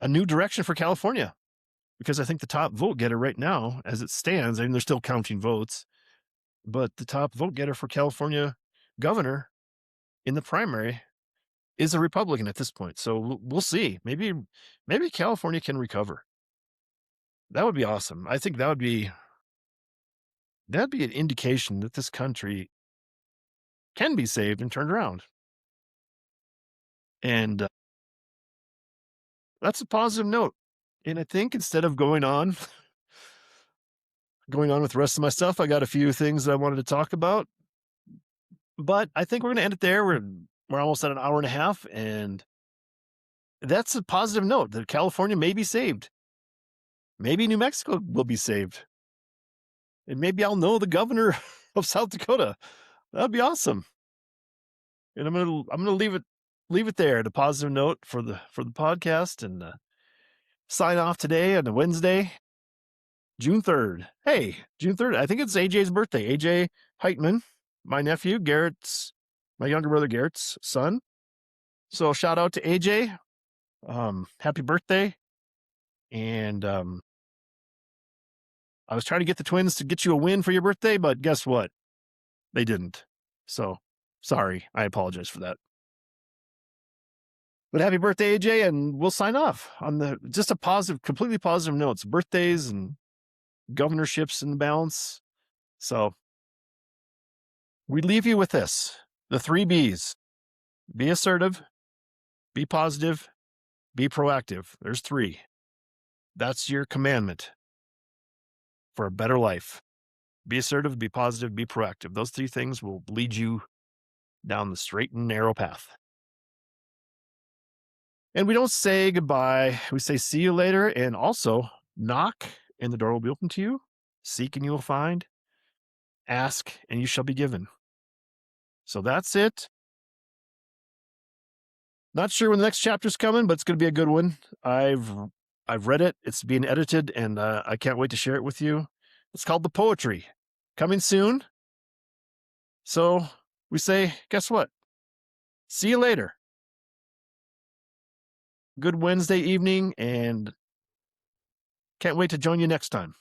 a new direction for California, because I think the top vote getter right now, as it stands, I mean, they're still counting votes, but the top vote getter for California governor in the primary is a Republican at this point. So we'll see. Maybe California can recover. That would be awesome. I think that'd be an indication that this country can be saved and turned around. And that's a positive note. And I think instead of going on with the rest of my stuff, I got a few things that I wanted to talk about, but I think we're going to end it there. We're almost at an hour and a half, and that's a positive note that California may be saved. Maybe New Mexico will be saved. And maybe I'll know the governor of South Dakota. That'd be awesome. And I'm gonna leave it there. The positive note for the podcast, and sign off today on the Wednesday, June 3rd. Hey, June 3rd. I think it's AJ's birthday. AJ Heitmann, my nephew, my younger brother Garrett's son. So shout out to AJ. Happy birthday. And I was trying to get the twins to get you a win for your birthday, but guess what? They didn't. So sorry. I apologize for that. But happy birthday, AJ, and we'll sign off on just a positive, completely positive notes, birthdays and governorships in the balance. So we leave you with this, the 3 B's: be assertive, be positive, be proactive. There's 3. That's your commandment for a better life. Be assertive, be positive, be proactive. Those 3 things will lead you down the straight and narrow path. And we don't say goodbye. We say see you later. And also knock and the door will be open to you. Seek and you will find. Ask and you shall be given. So that's it. Not sure when the next chapter's coming, but it's going to be a good one. I've read it. It's being edited, and I can't wait to share it with you. It's called The Poetry. Coming soon. So we say, guess what? See you later. Good Wednesday evening, and can't wait to join you next time.